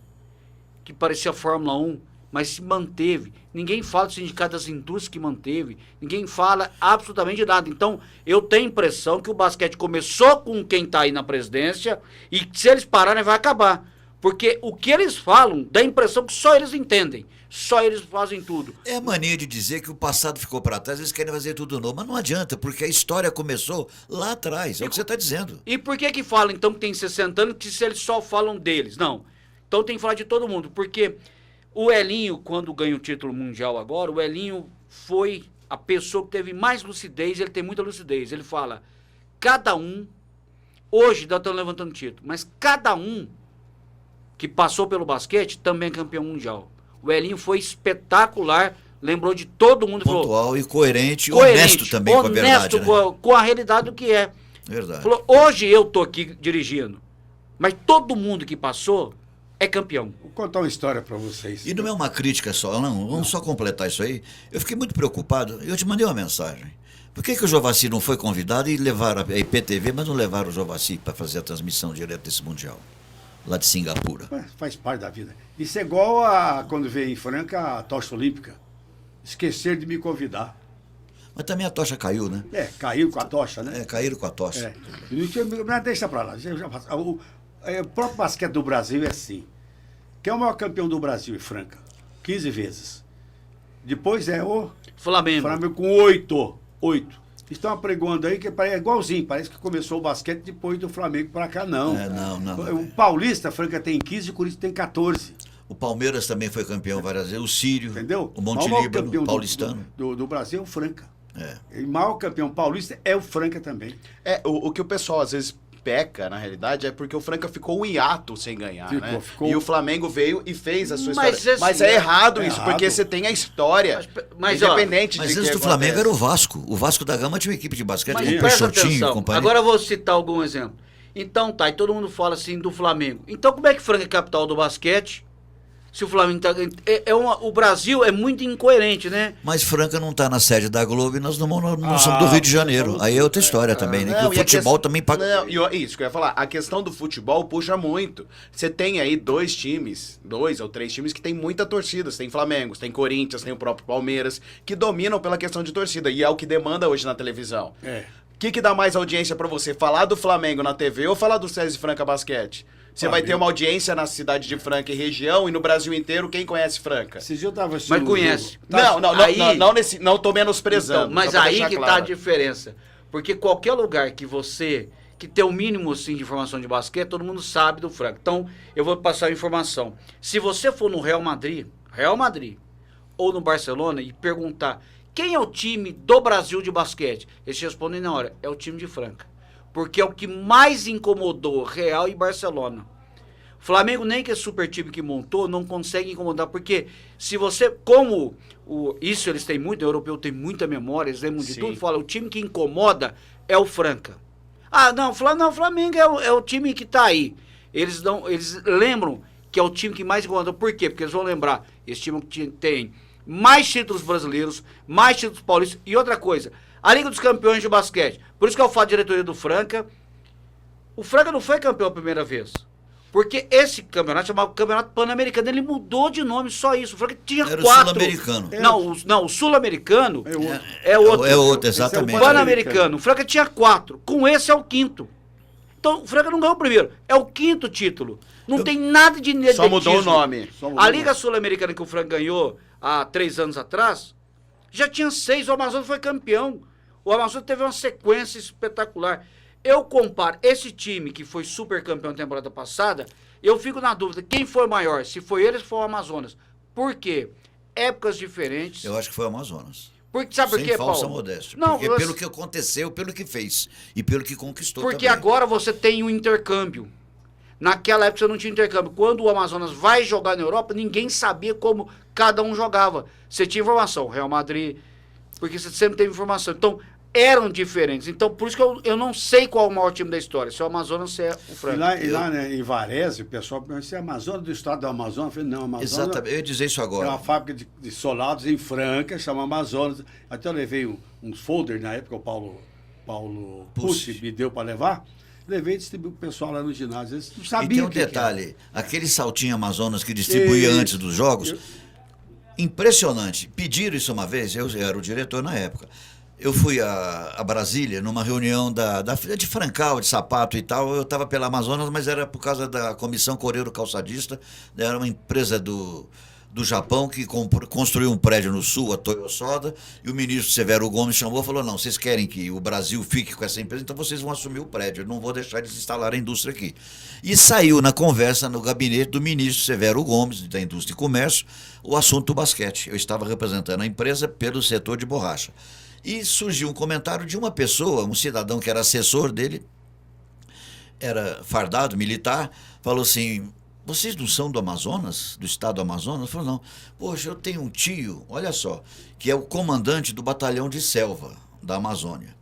que parecia Fórmula 1, mas se manteve. Ninguém fala do Sindicato das Indústrias que manteve. Ninguém fala absolutamente nada. Então, eu tenho a impressão que o basquete começou com quem está aí na presidência e se eles pararem, vai acabar. Porque o que eles falam dá a impressão que só eles entendem. Só eles fazem tudo. É a mania de dizer que o passado ficou para trás, eles querem fazer tudo novo. Mas não adianta, porque a história começou lá atrás. É o que você está dizendo. E por que falam, então, que tem 60 anos, que se eles só falam deles? Não. Então tem que falar de todo mundo. Porque... o Elinho, quando ganha o título mundial agora, o Elinho foi a pessoa que teve mais lucidez, ele tem muita lucidez. Ele fala, cada um, hoje nós estamos levantando título, mas cada um que passou pelo basquete também é campeão mundial. O Elinho foi espetacular, lembrou de todo mundo. Pontual falou, e coerente, honesto também com a verdade. Né? Com a realidade do que é. Verdade. Falou, hoje eu estou aqui dirigindo, mas todo mundo que passou é campeão. Vou contar uma história para vocês. E não é uma crítica só, não. Vamos só completar isso aí. Eu fiquei muito preocupado. Eu te mandei uma mensagem. Por que o Jovassi não foi convidado e levaram a IPTV, mas não levaram o Jovassi para fazer a transmissão direta desse Mundial? Lá de Singapura. Faz parte da vida. Isso é igual a quando veio em Franca a tocha olímpica. Esqueceram de me convidar. Mas também a tocha caiu, né? Caiu com a tocha, né? Caíram com a tocha. Mas deixa para lá. O próprio basquete do Brasil é assim. Quem é o maior campeão do Brasil em Franca? 15 vezes. Depois é o Flamengo. Flamengo com 8. Estão apregoando aí que é igualzinho. Parece que começou o basquete depois do Flamengo para cá. Não. Não. O Paulista, a Franca tem 15 e o Corinthians tem 14. O Palmeiras também foi campeão várias vezes. O Sírio. Entendeu? O Monte Líbano, o paulistano. Do Brasil é o Franca. E o maior campeão paulista é o Franca também. O que o pessoal às vezes peca, na realidade, é porque o Franca ficou um hiato sem ganhar, né? E o Flamengo veio e fez a sua história. Mas é errado isso, porque você tem a história. Mas independente mas de antes que do Flamengo era o Vasco. O Vasco da Gama tinha uma equipe de basquete, mas com o Peixotinho e companhia. Agora eu vou citar algum exemplo. Então tá, e todo mundo fala assim do Flamengo. Então como é que Franca é capital do basquete? Se o Flamengo tá... o Brasil é muito incoerente, né? Mas Franca não está na sede da Globo e nós não somos do Rio de Janeiro. Aí é outra história também, né? Não, Que o futebol também paga. Não, isso que eu ia falar. A questão do futebol puxa muito. Você tem aí 2 ou 3 times que tem muita torcida. Você tem Flamengo, você tem Corinthians, tem o próprio Palmeiras, que dominam pela questão de torcida. E é o que demanda hoje na televisão. O que dá mais audiência pra você? Falar do Flamengo na TV ou falar do César Franca Basquete? Você vai ter uma audiência na cidade de Franca e região e no Brasil inteiro, quem conhece Franca? Esse dia eu tava assistindo. Mas conhece. Não tô menosprezando. Então, mas aí que tá a diferença. Porque qualquer lugar que tem o mínimo assim, de informação de basquete, todo mundo sabe do Franca. Então, eu vou passar a informação. Se você for no Real Madrid, ou no Barcelona e perguntar quem é o time do Brasil de basquete, eles te respondem na hora, é o time de Franca. Porque é o que mais incomodou Real e Barcelona. Flamengo, nem que é super time que montou, não consegue incomodar. Porque se você, isso eles têm muito, o europeu tem muita memória, eles lembram de tudo, fala, o time que incomoda é o Franca. O Flamengo é o time que tá aí. Eles lembram que é o time que mais incomoda. Por quê? Porque eles vão lembrar, esse time tem mais títulos brasileiros, mais títulos paulistas. E outra coisa, a Liga dos Campeões de basquete. Por isso que eu falo da diretoria do Franca. O Franca não foi campeão a primeira vez. Porque esse campeonato chamava Campeonato Pan-Americano. Ele mudou de nome, só isso. O Franca tinha Era 4. O Sul-Americano. Não, o Sul-Americano é outro, exatamente. O Pan-Americano. O Franca tinha 4. Com esse é o 5º. Então, o Franca não ganhou o primeiro. É o 5º título. Não tem nada de nepotismo. Só mudou o nome. A Liga Sul-Americana que o Franca ganhou há 3 anos atrás, já tinha 6. O Amazonas foi campeão. O Amazonas teve uma sequência espetacular. Eu comparo esse time que foi super campeão na temporada passada, eu fico na dúvida, quem foi maior? Se foi ele ou se foi o Amazonas. Por quê? Épocas diferentes. Eu acho que foi o Amazonas. Sabe por quê, Paulo? Sem falsa modéstia. Não, porque pelo que aconteceu, pelo que fez e pelo que conquistou porque também. Agora você tem um intercâmbio. Naquela época você não tinha intercâmbio. Quando o Amazonas vai jogar na Europa, ninguém sabia como cada um jogava. Você tinha informação, Real Madrid, porque você sempre teve informação. Então, eram diferentes. Então, por isso que eu não sei qual é o maior time da história. Se é o Amazonas, se é o Franca. E lá né, em Varese, o pessoal perguntou, se é Amazonas do estado do Amazonas? Eu falei, não, Amazonas... Exatamente, eu ia dizer isso agora. É uma fábrica de soldados em Franca, chama Amazonas. Até eu levei uns folders na época, o Paulo Pucci me deu para levar. Levei e distribuí o pessoal lá no ginásio. Eles não sabiam. E tem um detalhe, aquele saltinho Amazonas que distribuía antes dos jogos, impressionante. Pediram isso uma vez, eu era o diretor na época. Eu fui a Brasília numa reunião de Francal, de sapato e tal. Eu estava pela Amazonas, mas era por causa da Comissão Coreiro Calçadista. Era uma empresa do Japão que construiu um prédio no sul, a Toyo Soda, e o ministro Severo Gomes chamou e falou, não, vocês querem que o Brasil fique com essa empresa, então vocês vão assumir o prédio, eu não vou deixar eles instalar a indústria aqui. E saiu na conversa no gabinete do ministro Severo Gomes, da Indústria e Comércio, o assunto do basquete. Eu estava representando a empresa pelo setor de borracha. E surgiu um comentário de uma pessoa, um cidadão que era assessor dele, era fardado, militar, falou assim, vocês não são do Amazonas, do estado do Amazonas? Eu falei, não. Poxa, eu tenho um tio, olha só, que é o comandante do batalhão de selva da Amazônia.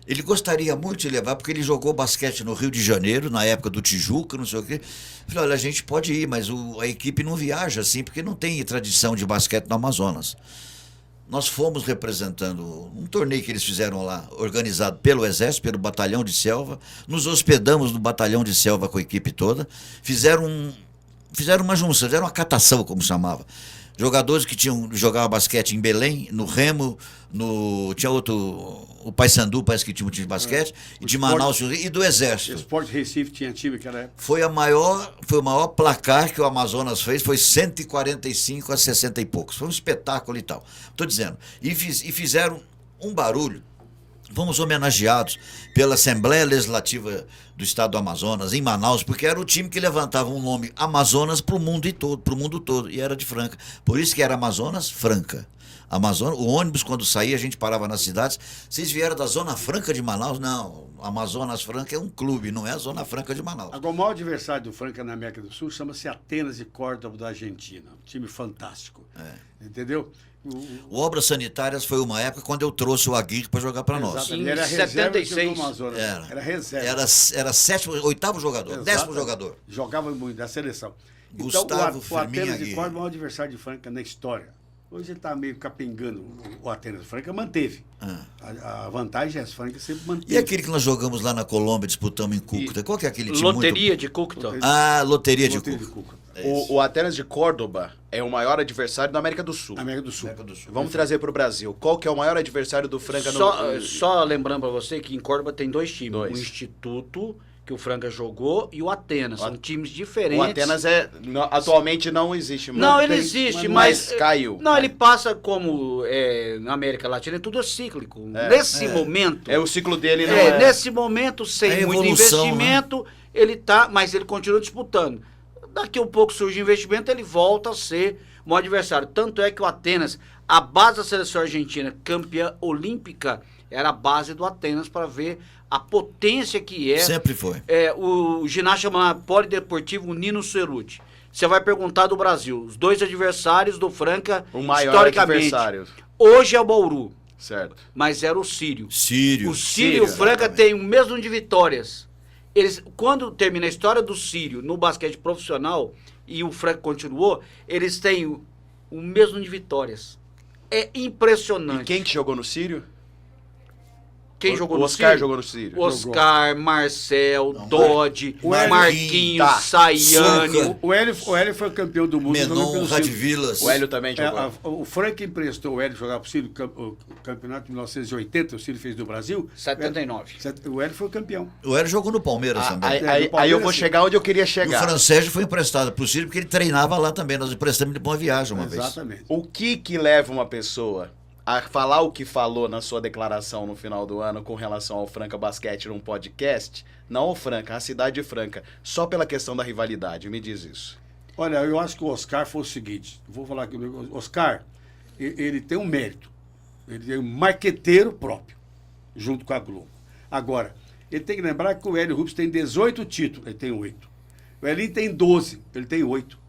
Ele gostaria muito de levar, porque ele jogou basquete no Rio de Janeiro, na época do Tijuca, não sei o quê. Eu falei, olha, a gente pode ir, mas a equipe não viaja assim, porque não tem tradição de basquete no Amazonas. Nós fomos representando um torneio que eles fizeram lá, organizado pelo Exército, pelo Batalhão de Selva. Nos hospedamos no Batalhão de Selva com a equipe toda. Fizeram uma junção, fizeram uma catação, como chamava. Jogadores que jogavam basquete em Belém, no Remo, tinha outro, o Paysandu, parece que tinha um time de basquete, e de Manaus, e do Exército. O Sport Recife tinha time naquela época. Foi o maior placar que o Amazonas fez, foi 145 a 60 e poucos. Foi um espetáculo e tal. Estou dizendo. E fizeram um barulho. Fomos homenageados pela Assembleia Legislativa do Estado do Amazonas, em Manaus, porque era o time que levantava um nome Amazonas para o mundo todo, e era de Franca. Por isso que era Amazonas Franca. Amazonas, o ônibus, quando saía, a gente parava nas cidades. Vocês vieram da Zona Franca de Manaus? Não, Amazonas Franca é um clube, não é a Zona Franca de Manaus. Agora, o maior adversário do Franca na América do Sul chama-se Atenas de Córdoba da Argentina. Um time fantástico. Entendeu? O Obras Sanitárias foi uma época quando eu trouxe o Aguirre para jogar para nós. Ele era 76. Era reserva. Era 8º jogador, 10º jogador. Jogava muito, da seleção. Gustavo o Atenas Firmino de Aguirre. Córdoba é o maior adversário de Franca na história. Hoje ele está meio capengando. O Atenas de Franca manteve. A vantagem é essa, Franca sempre manteve. E aquele que nós jogamos lá na Colômbia, disputamos em Cúcuta? Qual que é aquele time Loteria de Cúcuta. Loteria de Loteria de Cúcuta. Cúcuta. O Atenas de Córdoba é o maior adversário da América do Sul. América do Sul. Vamos trazer para o Brasil. Qual que é o maior adversário do Franca Só lembrando para você que em Córdoba tem 2 times. Dois. O Instituto, que o Franca jogou, e o Atenas. São times diferentes. O Atenas atualmente não existe mais. Não, ele existe, mas caiu. Não, ele passa como na América Latina, é tudo cíclico. Nesse momento. O ciclo dele não é. Nesse momento, sem É muito evolução, investimento, ele tá, mas ele continua disputando. Daqui a um pouco surge investimento, ele volta a ser um adversário. Tanto é que o Atenas, a base da seleção argentina, campeã olímpica, era a base do Atenas para ver a potência que é. Sempre foi. O ginásio chama Polideportivo Nino Cerruti. Você vai perguntar do Brasil, os 2 adversários do Franca, O maior historicamente. adversário. Hoje é o Bauru, Certo. mas era o Sírio. Sírio. O Sírio e o Franca têm o mesmo número de vitórias. Quando termina a história do Sírio no basquete profissional e o Franca continuou, eles têm o mesmo número de vitórias. É impressionante. E quem que jogou no Sírio? Quem jogou o no Oscar Sírio? jogou no Sírio. Oscar, Marcel, Dodge, o Hélio- Marquinhos, tá. Saiane. Suca. O Hélio foi campeão do mundo. jogando Menon, pelo Sírio. Radvilas. O Hélio também jogou. O Franca emprestou o Hélio jogar para o Sírio, o campeonato de 1980, o Sírio fez do Brasil. 79. O Hélio foi campeão. O Hélio jogou no Palmeiras também. Aí eu vou chegar onde eu queria E o chegar. Francésio foi emprestado pro Sírio porque ele treinava lá também. Nós emprestamos ele pra uma viagem uma vez. Exatamente. O que leva uma pessoa a falar o que falou na sua declaração no final do ano com relação ao Franca Basquete num podcast? Não ao Franca, a cidade de Franca. Só pela questão da rivalidade, me diz isso. Olha, eu acho que o Oscar foi o seguinte. Vou falar aqui. O Oscar, ele tem um mérito. Ele é um marqueteiro próprio, junto com a Globo. Agora, ele tem que lembrar que o Hélio Rubens tem 18 títulos, ele tem 8. O Elinho tem 12, ele tem 8.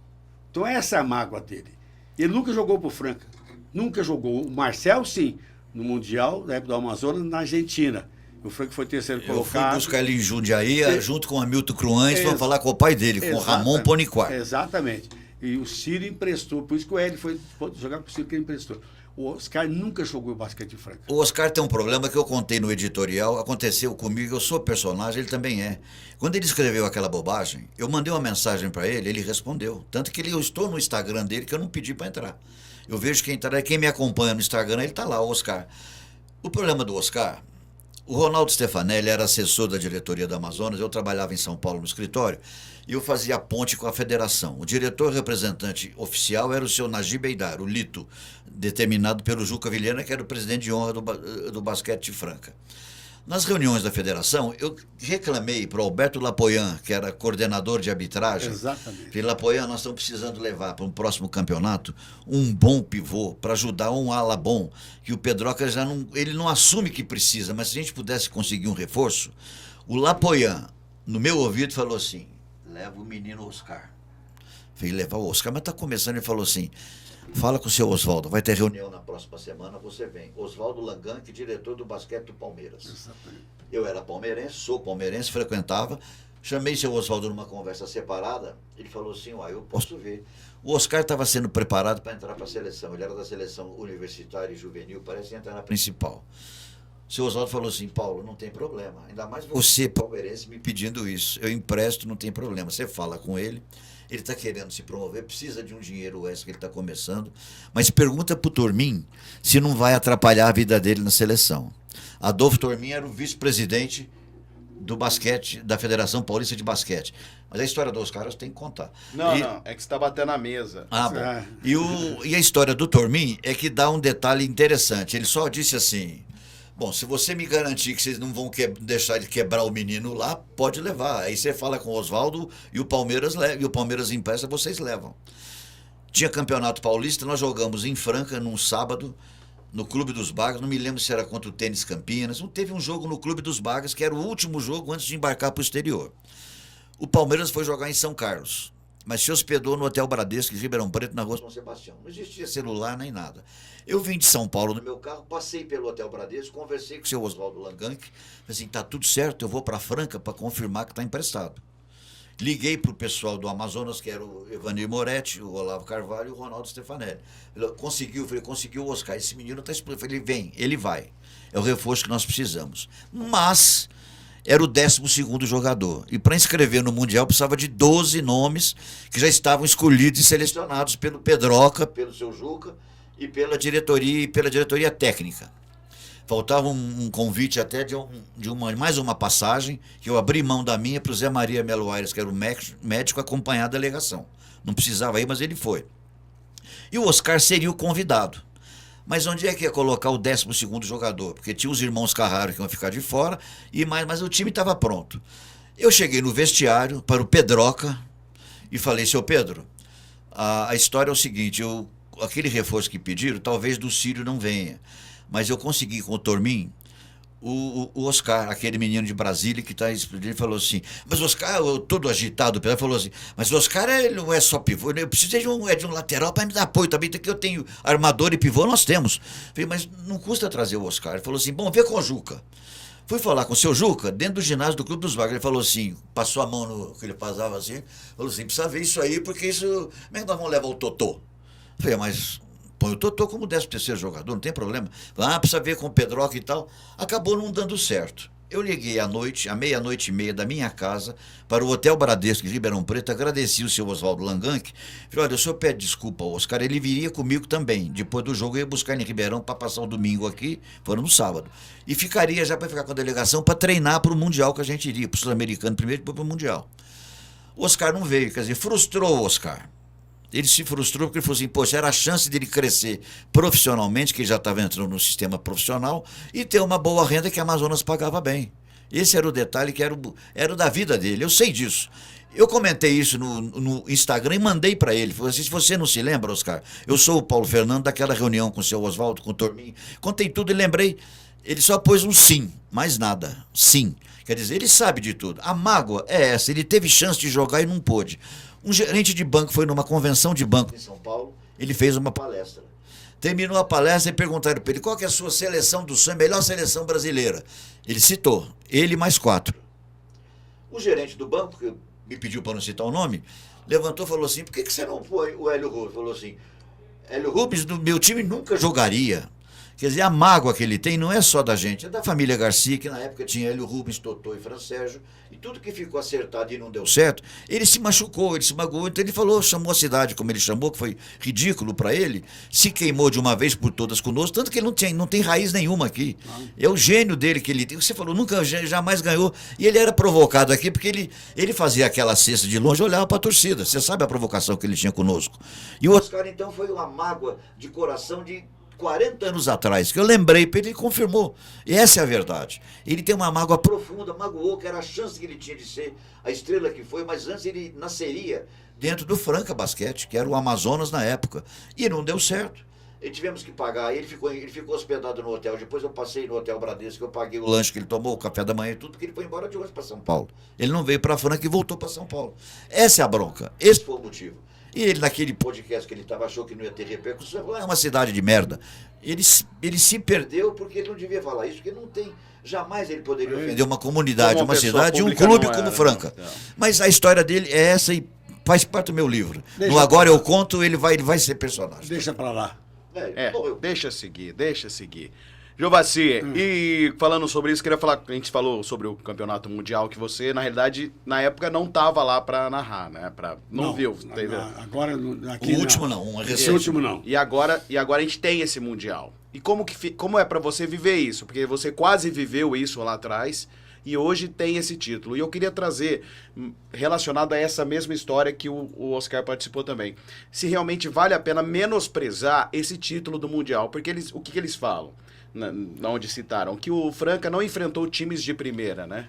Então essa é a mágoa dele. Ele nunca jogou pro Franca. Nunca jogou. O Marcel, sim, no Mundial, da época do Amazonas, na Argentina. O Franca foi terceiro Eu fui colocado. buscar ele em Jundiaí, junto com o Hamilton Cruães, para Ex- falar com o pai dele, com o Ramon Poniquar. Exatamente. E o Sírio emprestou, por isso que o Hélio foi jogar pro Sírio que ele emprestou. O Oscar nunca jogou basquete em Franca. O Oscar tem um problema que eu contei no editorial, aconteceu comigo, eu sou personagem, ele também é. Quando ele escreveu aquela bobagem, eu mandei uma mensagem para ele respondeu. Tanto que eu estou no Instagram dele que eu não pedi para entrar. Eu vejo quem me acompanha no Instagram, ele está lá, o Oscar. O problema do Oscar, o Ronaldo Stefanelli era assessor da diretoria da Amazonas, eu trabalhava em São Paulo no escritório, e eu fazia a ponte com a federação. O diretor representante oficial era o seu Najib Eidar, o Lito, determinado pelo Juca Vilhena, que era o presidente de honra do basquete de Franca. Nas reuniões da federação, eu reclamei para o Alberto Lapoian, que era coordenador de arbitragem. Exatamente. Falei, Lapoian, nós estamos precisando levar para um próximo campeonato um bom pivô para ajudar um ala bom, que o Pedroca ele não assume que precisa, mas se a gente pudesse conseguir um reforço, o Lapoian, no meu ouvido, falou assim, leva o menino Oscar. Falei, levar o Oscar, mas está começando, ele falou assim, fala com o seu Oswaldo, vai ter reunião na próxima semana, você vem. Oswaldo Langanque, diretor do basquete do Palmeiras. Exatamente. Eu era palmeirense, sou palmeirense, frequentava. Chamei seu Oswaldo numa conversa separada. Ele falou assim, eu posso ver. O Oscar estava sendo preparado para entrar para a seleção. Ele era da seleção universitária e juvenil, parece entrar na principal. O seu Oswaldo falou assim, Paulo, não tem problema. Ainda mais você, palmeirense, me pedindo isso. Eu empresto, não tem problema. Você fala com ele. Ele está querendo se promover, precisa de um dinheiro extra que ele está começando, mas pergunta para o Tormin se não vai atrapalhar a vida dele na seleção. Adolfo Tormin era o vice-presidente do basquete, da Federação Paulista de Basquete. Mas a história dos caras tem que contar. Não, é que você está batendo na mesa. Ah, bom. É. E a história do Tormin é que dá um detalhe interessante. Ele só disse assim, bom, se você me garantir que vocês não vão deixar ele quebrar o menino lá, pode levar. Aí você fala com o Oswaldo e o Palmeiras empresta, vocês levam. Tinha campeonato paulista, nós jogamos em Franca num sábado, no Clube dos Bagas, não me lembro se era contra o Tênis Campinas, não teve um jogo no Clube dos Bagas, que era o último jogo antes de embarcar para o exterior. O Palmeiras foi jogar em São Carlos, mas se hospedou no Hotel Bradesco, em Ribeirão Preto, na rua São Sebastião. Não existia celular nem nada. Eu vim de São Paulo no meu carro, passei pelo Hotel Bradesco, conversei com o seu Oswaldo Langanque, falei assim, tá tudo certo, eu vou para Franca para confirmar que está emprestado. Liguei para o pessoal do Amazonas, que era o Evanir Moretti, o Olavo Carvalho e o Ronaldo Stefanelli. Conseguiu o Oscar. Esse menino está explodindo. Eu falei, vem, ele vai. É o reforço que nós precisamos. Mas era o 12º jogador. E para inscrever no Mundial precisava de 12 nomes que já estavam escolhidos e selecionados pelo Pedroca, pelo seu Juca e pela diretoria técnica. Faltava um convite até de mais uma passagem, que eu abri mão da minha para o Zé Maria Melo Aires, que era o médico, acompanhar a delegação. Não precisava ir, mas ele foi. E o Oscar seria o convidado. Mas onde é que ia colocar o 12º jogador? Porque tinha os irmãos Carraro que iam ficar de fora, mas o time estava pronto. Eu cheguei no vestiário para o Pedroca e falei, seu Pedro, a história é o seguinte, aquele reforço que pediram, talvez do Círio não venha. Mas eu consegui com o Tormin, o Oscar, aquele menino de Brasília que está explodindo, ele falou assim, mas o Oscar, todo agitado, ele falou assim, mas o Oscar ele não é só pivô, eu preciso de um lateral para me dar apoio também, que eu tenho armador e pivô, nós temos. Eu falei, mas não custa trazer o Oscar. Ele falou assim, bom, vê com o Juca. Fui falar com o seu Juca, dentro do ginásio do Clube dos Bagres, ele falou assim, passou a mão no que ele passava assim, falou assim, precisa ver isso aí, porque isso, como é que nós vamos levar o Totô? Eu falei, mas põe o Totô como 13º jogador, não tem problema. Precisa ver com o Pedroca e tal. Acabou não dando certo. Eu liguei à meia-noite e meia da minha casa, para o Hotel Bradesco em Ribeirão Preto, agradeci o seu Oswaldo Langanck. Falei, olha, o senhor pede desculpa ao Oscar, ele viria comigo também. Depois do jogo eu ia buscar em Ribeirão para passar o domingo aqui, foram no sábado. E ficaria já para ficar com a delegação para treinar para o Mundial que a gente iria, para o Sul-Americano primeiro e depois para o Mundial. O Oscar não veio, quer dizer, frustrou o Oscar. Ele se frustrou porque ele falou assim, poxa, era a chance dele crescer profissionalmente, que ele já estava entrando no sistema profissional, e ter uma boa renda que a Amazonas pagava bem. Esse era o detalhe que era o da vida dele, eu sei disso. Eu comentei isso no Instagram e mandei para ele. Falei assim, se você não se lembra, Oscar, eu sou o Paulo Fernando daquela reunião com o seu Oswaldo, com o Tormin, contei tudo e lembrei, ele só pôs um sim, mais nada, sim. Quer dizer, ele sabe de tudo. A mágoa é essa, ele teve chance de jogar e não pôde. Um gerente de banco foi numa convenção de banco em São Paulo, ele fez uma palestra. Terminou a palestra e perguntaram para ele, qual que é a sua seleção do sonho, melhor seleção brasileira? Ele citou, ele mais 4. O gerente do banco, que me pediu para não citar o nome, levantou e falou assim, por que você não põe o Hélio Rubens? Falou assim, Hélio Rubens do meu time nunca jogaria. Quer dizer, a mágoa que ele tem não é só da gente, é da família Garcia, que na época tinha Hélio Rubens, Totô e Fran Sérgio, e tudo que ficou acertado e não deu certo, ele se machucou, ele se magoou, então ele falou, chamou a cidade como ele chamou, que foi ridículo para ele, se queimou de uma vez por todas conosco, tanto que ele não tem raiz nenhuma aqui. É o gênio dele que ele tem, você falou, nunca, jamais ganhou, e ele era provocado aqui, porque ele fazia aquela cesta de longe, olhava para a torcida, você sabe a provocação que ele tinha conosco. E o Oscar, então, foi uma mágoa de coração de 40 anos atrás, que eu lembrei para ele, ele confirmou. E essa é a verdade. Ele tem uma mágoa profunda, magoou, que era a chance que ele tinha de ser a estrela que foi, mas antes ele nasceria dentro do Franca Basquete, que era o Amazonas na época. E não deu certo. E tivemos que pagar, ele ficou hospedado no hotel, depois eu passei no Hotel Bradesco, eu paguei o lanche que ele tomou, o café da manhã e tudo, que ele foi embora de hoje para São Paulo. Ele não veio para Franca e voltou para São Paulo. Essa é a bronca, esse foi o motivo. E ele, naquele podcast que ele achou que não ia ter repercussão, falou, é uma cidade de merda. Ele se perdeu porque ele não devia falar isso, porque não tem, jamais ele poderia ofender uma comunidade, uma cidade e um clube como Franca. Mas a história dele é essa e faz parte do meu livro. No Agora Eu Conto, ele vai ser personagem. Deixa pra lá. Deixa seguir. Jovacir, e falando sobre isso, queria falar, a gente falou sobre o campeonato mundial, que você, na realidade, na época não estava lá para narrar, né? Não viu, entendeu? Agora, aqui o último não, esse último não. E agora a gente tem esse mundial. E como é para você viver isso? Porque você quase viveu isso lá atrás e hoje tem esse título. E eu queria trazer, relacionado a essa mesma história que o Oscar participou também, se realmente vale a pena menosprezar esse título do mundial. Porque o que eles falam? Onde citaram, que o Franca não enfrentou times de primeira, né?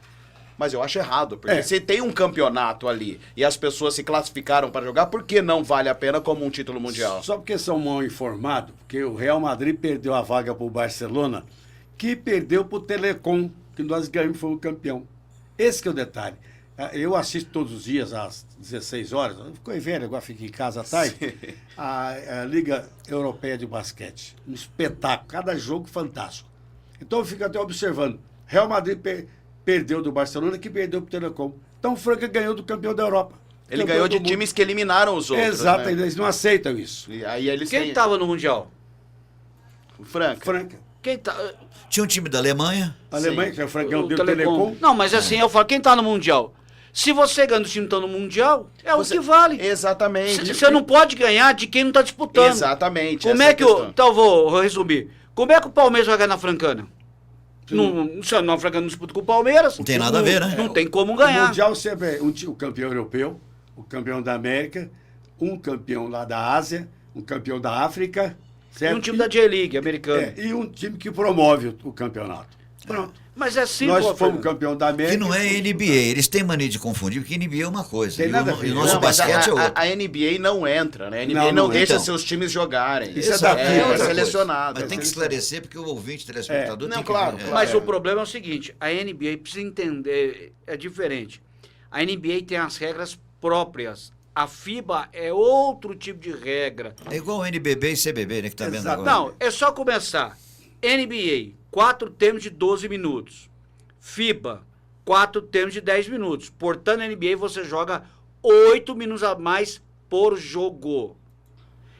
Mas eu acho errado, porque se tem um campeonato ali e as pessoas se classificaram para jogar, por que não vale a pena como um título mundial? Só porque são mal informados, porque o Real Madrid perdeu a vaga para o Barcelona, que perdeu para o Telecom, que nós ganhamos, foi o campeão. Esse que é o detalhe. Eu assisto todos os dias às 16 horas, ficou velho, agora fico em casa à tarde, a Liga Europeia de Basquete. Um espetáculo, cada jogo fantástico. Então eu fico até observando. Real Madrid perdeu do Barcelona, que perdeu para o Telecom. Então o Franca ganhou do campeão da Europa. Ele Campeão ganhou do de mundo. times que eliminaram os outros. Exato, né? eles não aceitam isso. E aí eles Quem têm... estava no Mundial? O Franca. Franca. Quem tá... Tinha um time da Alemanha. A Alemanha, Sim. que é o Francão o dele, Telecom. Não, mas assim, eu falo, quem tá no Mundial? Se você ganha do time que tá no Mundial, é o que vale. Exatamente. Você não pode ganhar de quem não tá disputando. Exatamente. Como essa é que a o... questão. Então, vou resumir. Como é que o Palmeiras vai ganhar na Francana? Não, a Francana não disputa com o Palmeiras. Não tem nada a ver, né? Não tem como O ganhar. Mundial sempre é o campeão europeu, o campeão da América, um campeão lá da Ásia, um campeão da África, E certo? um time da J-League americano. E um time que promove o campeonato. Pronto. Mas é simples. Nós fomos campeão da América. Que não é NBA. Eles têm mania de confundir, porque NBA é uma coisa. Tem nada a ver. E o nosso Não, mas basquete é outro. a NBA não entra, né? A NBA Não, não não deixa entra. seus times jogarem. Isso é Exato, da é, FIFA, é outra coisa. selecionado. Mas tem que esclarecer, porque o ouvinte telespectador Não, tem claro, que... claro. Mas o problema é o seguinte, a NBA precisa entender, é diferente. A NBA tem as regras próprias. A FIBA é outro tipo de regra. É igual o NBB e CBB, né? Que tá vendo Exato. agora. Não, é só começar. NBA, 4 tempos de 12 minutos. FIBA, 4 tempos de 10 minutos. Portanto, na NBA você joga 8 minutos a mais por jogo.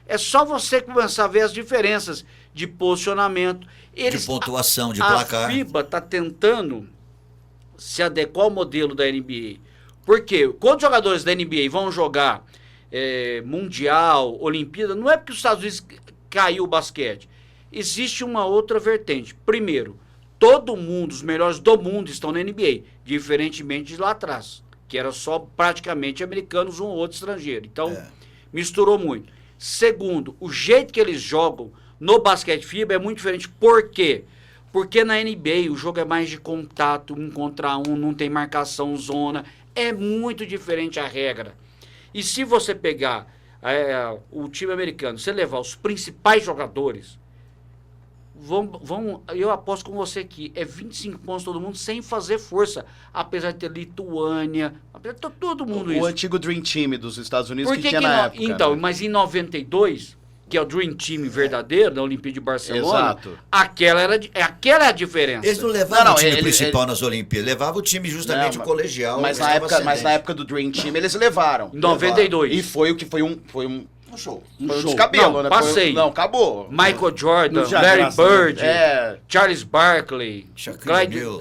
É só você começar a ver as diferenças de posicionamento. De pontuação, de A placar. FIBA está tentando se adequar ao modelo da NBA. Por quê? Quando os jogadores da NBA vão jogar Mundial, Olimpíada, não é porque os Estados Unidos caiu o basquete. Existe uma outra vertente. Primeiro, todo mundo, os melhores do mundo estão na NBA, diferentemente de lá atrás, que era só praticamente americanos, um ou outro estrangeiro. Então, misturou muito. Segundo, o jeito que eles jogam no basquete FIBA é muito diferente. Por quê? Porque na NBA o jogo é mais de contato, 1 contra 1, não tem marcação, zona. É muito diferente a regra. E se você pegar o time americano, você levar os principais jogadores, eu aposto com você aqui, é 25 pontos todo mundo sem fazer força, apesar de ter Lituânia, apesar de ter todo mundo isso. O antigo Dream Team dos Estados Unidos Por que tinha na época. Então, né? mas em 92, que é o Dream Team verdadeiro, da Olimpíada de Barcelona, Exato. aquela é a diferença. Eles não levavam o time ele- principal nas Olimpíadas, levavam o time justamente Não, o colegial. Mas que na, estava época, mas na ascendente. época do Dream Team eles levaram. Em 92. E foi o que foi um show. foi um show. descabelo, Não, né? passei. Não, acabou. Michael Jordan, Não, já, Larry graças a Deus. Bird, É, Charles Barkley, Shaquille Clyde, O'Neal.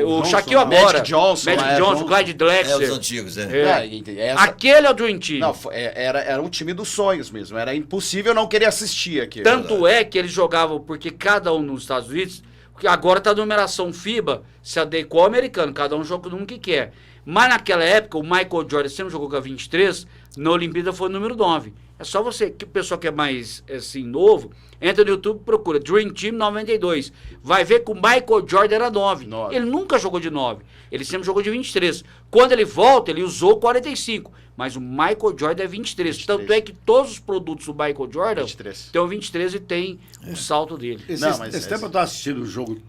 o Johnson, Shaquille lá. agora, Magic Johnson, Magic né? Johnson, Clyde É, os Drexler. antigos, né? Aquele é o Dream Team. Não, era um time dos sonhos mesmo. Era impossível não querer assistir aqui. Tanto é que eles jogavam, porque cada um nos Estados Unidos, porque agora tá a numeração FIBA, se adequou ao americano, cada um joga no que quer. Mas naquela época, o Michael Jordan sempre jogou com a 23, na Olimpíada foi o número 9. É só você, que o pessoal que é mais assim, novo, entra no YouTube e procura Dream Team 92. Vai ver que o Michael Jordan era 9. 9. Ele nunca jogou de 9. Ele sempre jogou de 23. Quando ele volta, ele usou 45. Mas o Michael Jordan é 23. Tanto é que todos os produtos do Michael Jordan 23. tem o 23 e tem o salto dele. Esse tempo eu estava assistindo o jogo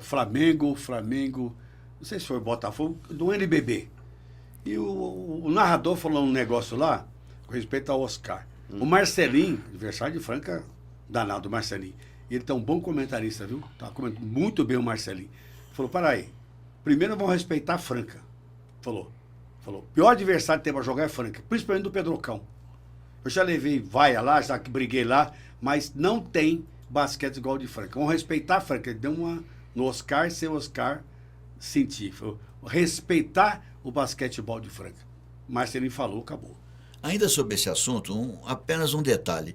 Flamengo, não sei se foi Botafogo, do NBB. E o narrador falou um negócio lá, com respeito ao Oscar. O Marcelinho, adversário de Franca, danado, o Marcelinho. E ele tá um bom comentarista, viu? Tá comentando muito bem o Marcelinho. Falou, para aí, primeiro vamos respeitar a Franca. Falou, pior adversário que tem para jogar é Franca, principalmente do Pedrocão. Eu já levei vaia lá, já que briguei lá, mas não tem basquete igual de Franca. Vamos respeitar a Franca. Ele deu uma no Oscar, sem Oscar sentir. Falou, respeitar o basquetebol de Franca. Marcelinho falou, acabou. Ainda sobre esse assunto, apenas um detalhe.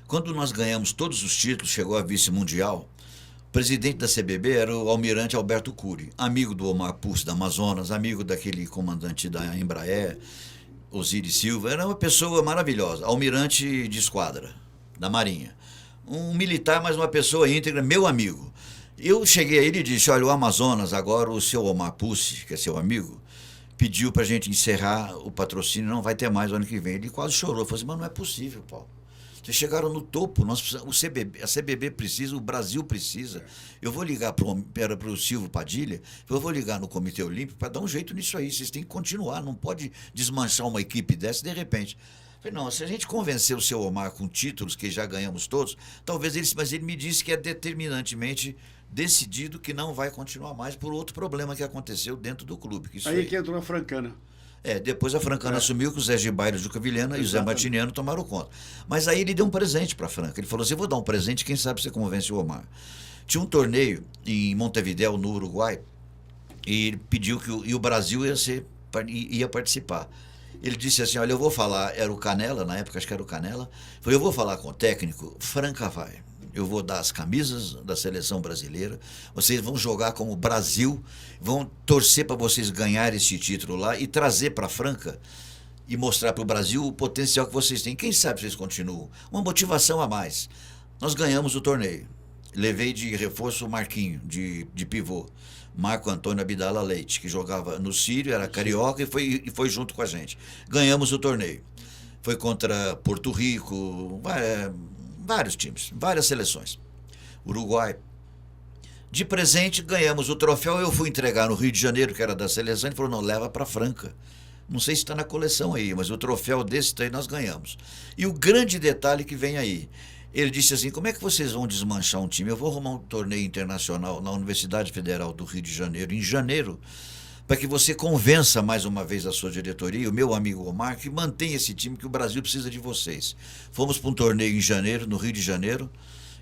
Quando nós ganhamos todos os títulos, chegou a vice-mundial, o presidente da CBB era o almirante Alberto Cury, amigo do Omar Pussi da Amazonas, amigo daquele comandante da Embraer, Osiris Silva. Era uma pessoa maravilhosa, almirante de esquadra da Marinha. Um militar, mas uma pessoa íntegra, meu amigo. Eu cheguei a ele e disse, olha, o Amazonas, agora o seu Omar Pussi, que é seu amigo, pediu pra gente encerrar o patrocínio, não vai ter mais o ano que vem. Ele quase chorou, falou assim, mas não é possível, Paulo. Vocês chegaram no topo, a CBB precisa, o Brasil precisa. Eu vou ligar para o Silvio Padilha, eu vou ligar no Comitê Olímpico para dar um jeito nisso aí. Vocês têm que continuar, não pode desmanchar uma equipe dessa de repente. Falei, não, se a gente convencer o seu Omar com títulos, que já ganhamos todos, talvez ele... Mas ele me disse que é determinantemente decidido que não vai continuar mais por outro problema que aconteceu dentro do clube. Que isso Aí que entrou a Francana. depois a Francana assumiu que o Zé Gibairo, o Juca Vilhena e o Zé Martiniano tomaram conta. Mas aí ele deu um presente para a Franca. Ele falou assim, eu vou dar um presente, quem sabe você convence o Omar. Tinha um torneio em Montevidéu, no Uruguai, e ele pediu que o Brasil ia participar. Ele disse assim, olha, eu vou falar, era o Canela, na época acho que era o Canela, falei, eu vou falar com o técnico, Franca vai. Eu vou dar as camisas da seleção brasileira, vocês vão jogar como Brasil, vão torcer para vocês ganharem esse título lá e trazer para Franca e mostrar para o Brasil o potencial que vocês têm. Quem sabe vocês continuam? Uma motivação a mais. Nós ganhamos o torneio. Levei de reforço o Marquinho, de pivô. Marco Antônio Abdala Leite, que jogava no Sírio, era carioca e foi junto com a gente. Ganhamos o torneio. Foi contra Porto Rico, vários times, várias seleções. Uruguai. De presente, ganhamos o troféu. Eu fui entregar no Rio de Janeiro, que era da seleção, ele falou, não, leva para Franca. Não sei se está na coleção aí, mas o troféu desse daí nós ganhamos. E o grande detalhe que vem aí, ele disse assim, como é que vocês vão desmanchar um time? Eu vou arrumar um torneio internacional na Universidade Federal do Rio de Janeiro, em janeiro, para que você convença mais uma vez a sua diretoria, o meu amigo Omar, que mantenha esse time, que o Brasil precisa de vocês. Fomos para um torneio em janeiro, no Rio de Janeiro.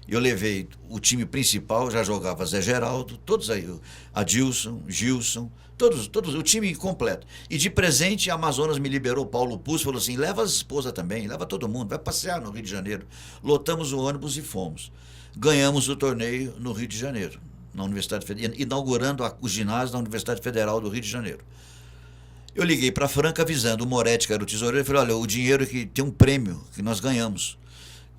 Eu levei o time principal, já jogava Zé Geraldo, todos aí, Adilson, Gilson, todos, o time completo. E de presente, a Amazonas me liberou, Paulo Pusso, falou assim, leva as esposas também, leva todo mundo, vai passear no Rio de Janeiro. Lotamos o ônibus e fomos. Ganhamos o torneio no Rio de Janeiro, na Universidade Federal, inaugurando o ginásio da Universidade Federal do Rio de Janeiro. Eu liguei para Franca avisando o Moretti, que era o tesoureiro, e falei, olha, o dinheiro que tem um prêmio que nós ganhamos.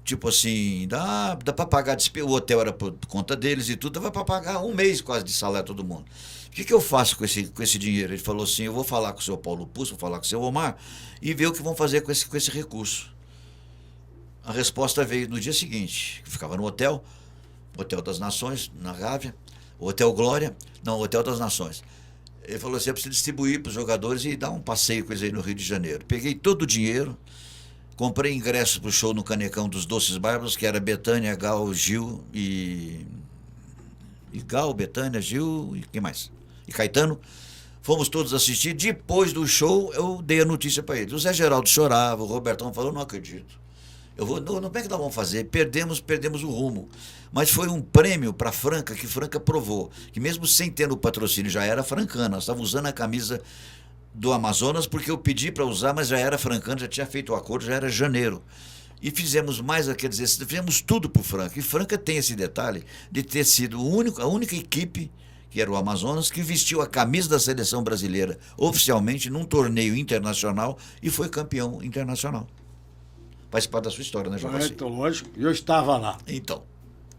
Tipo assim, dá para pagar, o hotel era por conta deles e tudo, dava para pagar um mês quase de salário todo mundo. O que eu faço com esse dinheiro? Ele falou assim, eu vou falar com o seu Paulo Pusso, vou falar com o seu Omar e ver o que vão fazer com esse recurso. A resposta veio no dia seguinte, que ficava no Hotel das Nações, na Gávea, Hotel Glória, não, Hotel das Nações. Ele falou assim, eu preciso distribuir para os jogadores e dar um passeio com eles aí no Rio de Janeiro. Peguei todo o dinheiro, comprei ingressos para o show no Canecão dos Doces Bárbaros, que era Betânia, Gal, Gil e Gal, Betânia, Gil e quem mais? E Caetano. Fomos todos assistir. Depois do show, eu dei a notícia para eles. O Zé Geraldo chorava, o Robertão falou, não acredito. Como é que nós vamos fazer? Perdemos o rumo. Mas foi um prêmio para Franca, que Franca provou, que mesmo sem ter no patrocínio, já era francana. Nós estávamos usando a camisa do Amazonas, porque eu pedi para usar, mas já era francana, já tinha feito o acordo, já era janeiro. E fizemos mais, quer dizer, fizemos tudo para o Franca. E Franca tem esse detalhe de ter sido a única equipe, que era o Amazonas, que vestiu a camisa da seleção brasileira oficialmente num torneio internacional e foi campeão internacional. Faz parte da sua história, né, João? Então, lógico, eu estava lá. Então.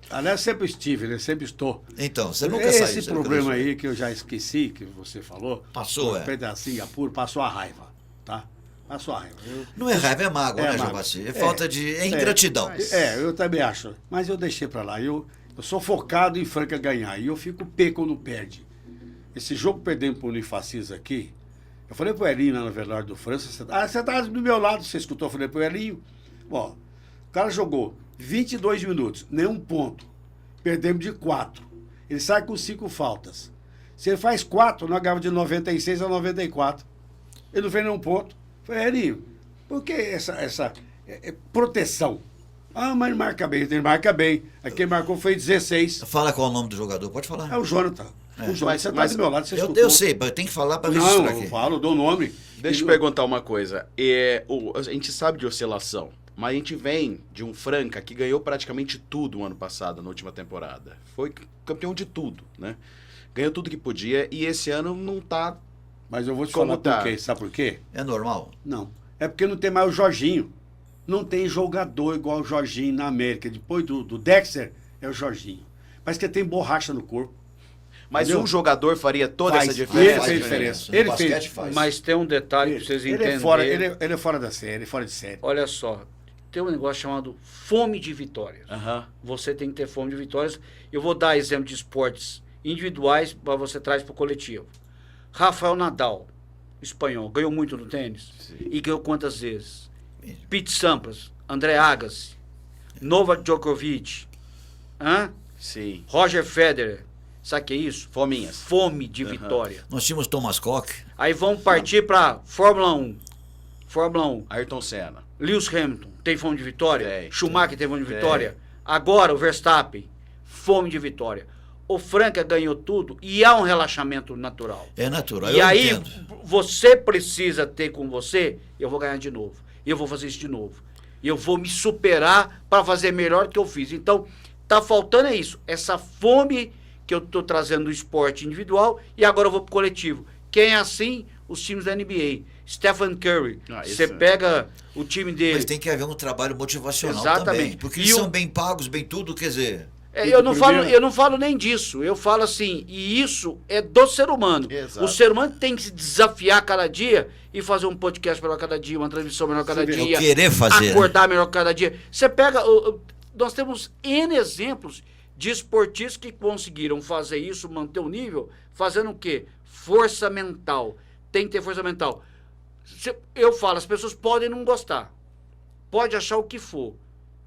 Aliás, sempre estive, né? Sempre estou. Então, você nunca saiu. Esse problema aí que eu já esqueci, que você falou. Passou, da Singapura, passou a raiva, tá? Passou a raiva. Não é raiva, é mágoa, né, João Bassi? É falta de... É ingratidão. Eu também acho. Mas eu deixei pra lá. Eu sou focado em Franca ganhar. E eu fico pé quando perde. Esse jogo perdendo pro Unifacis aqui, eu falei pro Elinho, na verdade, do França, você tá do meu lado, você escutou, eu falei pro Elinho, ó, o cara jogou 22 minutos, nenhum ponto. Perdemos de 4. Ele sai com 5 faltas. Se ele faz 4, nós ganhamos de 96 a 94. Ele não fez nenhum ponto. Eu falei, Elinho, por que essa proteção? Ah, mas ele marca bem. Ele marca bem. Aqui ele marcou foi 16. Fala qual é o nome do jogador, pode falar. É o Jonathan. O Jonathan, você tá do meu lado, você escutou. Eu sei, mas tem que falar para registrar aqui. Não, eu falo, dou nome. Deixa eu perguntar uma coisa. A gente sabe de oscilação, mas a gente vem de um Franca que ganhou praticamente tudo o ano passado, na última temporada. Foi campeão de tudo, né? Ganhou tudo que podia e esse ano não tá. Mas eu vou te Como falar tá? por quê. Sabe por quê? É normal? Não. É porque não tem mais o Jorginho. Não tem jogador igual o Jorginho na América. Depois do Dexter, é o Jorginho. Mas que tem borracha no corpo. Mas Entendeu? um jogador faria toda Faz. essa diferença? Ele fez diferença. No Ele basquete fez. faz. Mas tem um detalhe para vocês Ele entenderem. é fora da série, ele é fora de série. Olha só, tem um negócio chamado fome de vitórias. Aham. Você tem que ter fome de vitórias. Eu vou dar exemplo de esportes individuais para você traz para o coletivo. Rafael Nadal, espanhol, ganhou muito no tênis? Sim. E ganhou quantas vezes? Pete Sampras, André Agassi, Novak Djokovic, Sim. Roger Federer. Sabe o que é isso? Fominhas. Fome de vitória. Nós tínhamos Thomas Koch. Aí vamos partir para Fórmula 1. Fórmula 1. Ayrton Senna. Lewis Hamilton tem fome de vitória. Tem. Schumacher tem fome de vitória. Agora o Verstappen, fome de vitória. O Franca ganhou tudo e há um relaxamento natural. É natural, E eu aí entendo. você precisa ter com você, eu vou ganhar de novo. E eu vou fazer isso de novo. E eu vou me superar para fazer melhor do que eu fiz. Então, tá faltando é isso. Essa fome que eu tô trazendo do esporte individual e agora eu vou pro coletivo. Quem é assim? Os times da NBA. Stephen Curry. Você pega o time dele. Mas tem que haver um trabalho motivacional Exatamente. também. Porque E eles o- são bem pagos, bem tudo, quer dizer... Eu não falo nem disso. Eu falo assim, e isso é do ser humano. Exato. O ser humano tem que se desafiar cada dia e fazer um podcast melhor cada dia, uma transmissão melhor cada Você vê, dia. querer fazer, acordar melhor cada dia. Você pega. Nós temos N exemplos de esportistas que conseguiram fazer isso, manter o nível, fazendo o quê? Força mental. Tem que ter força mental. Eu falo, as pessoas podem não gostar. Pode achar o que for.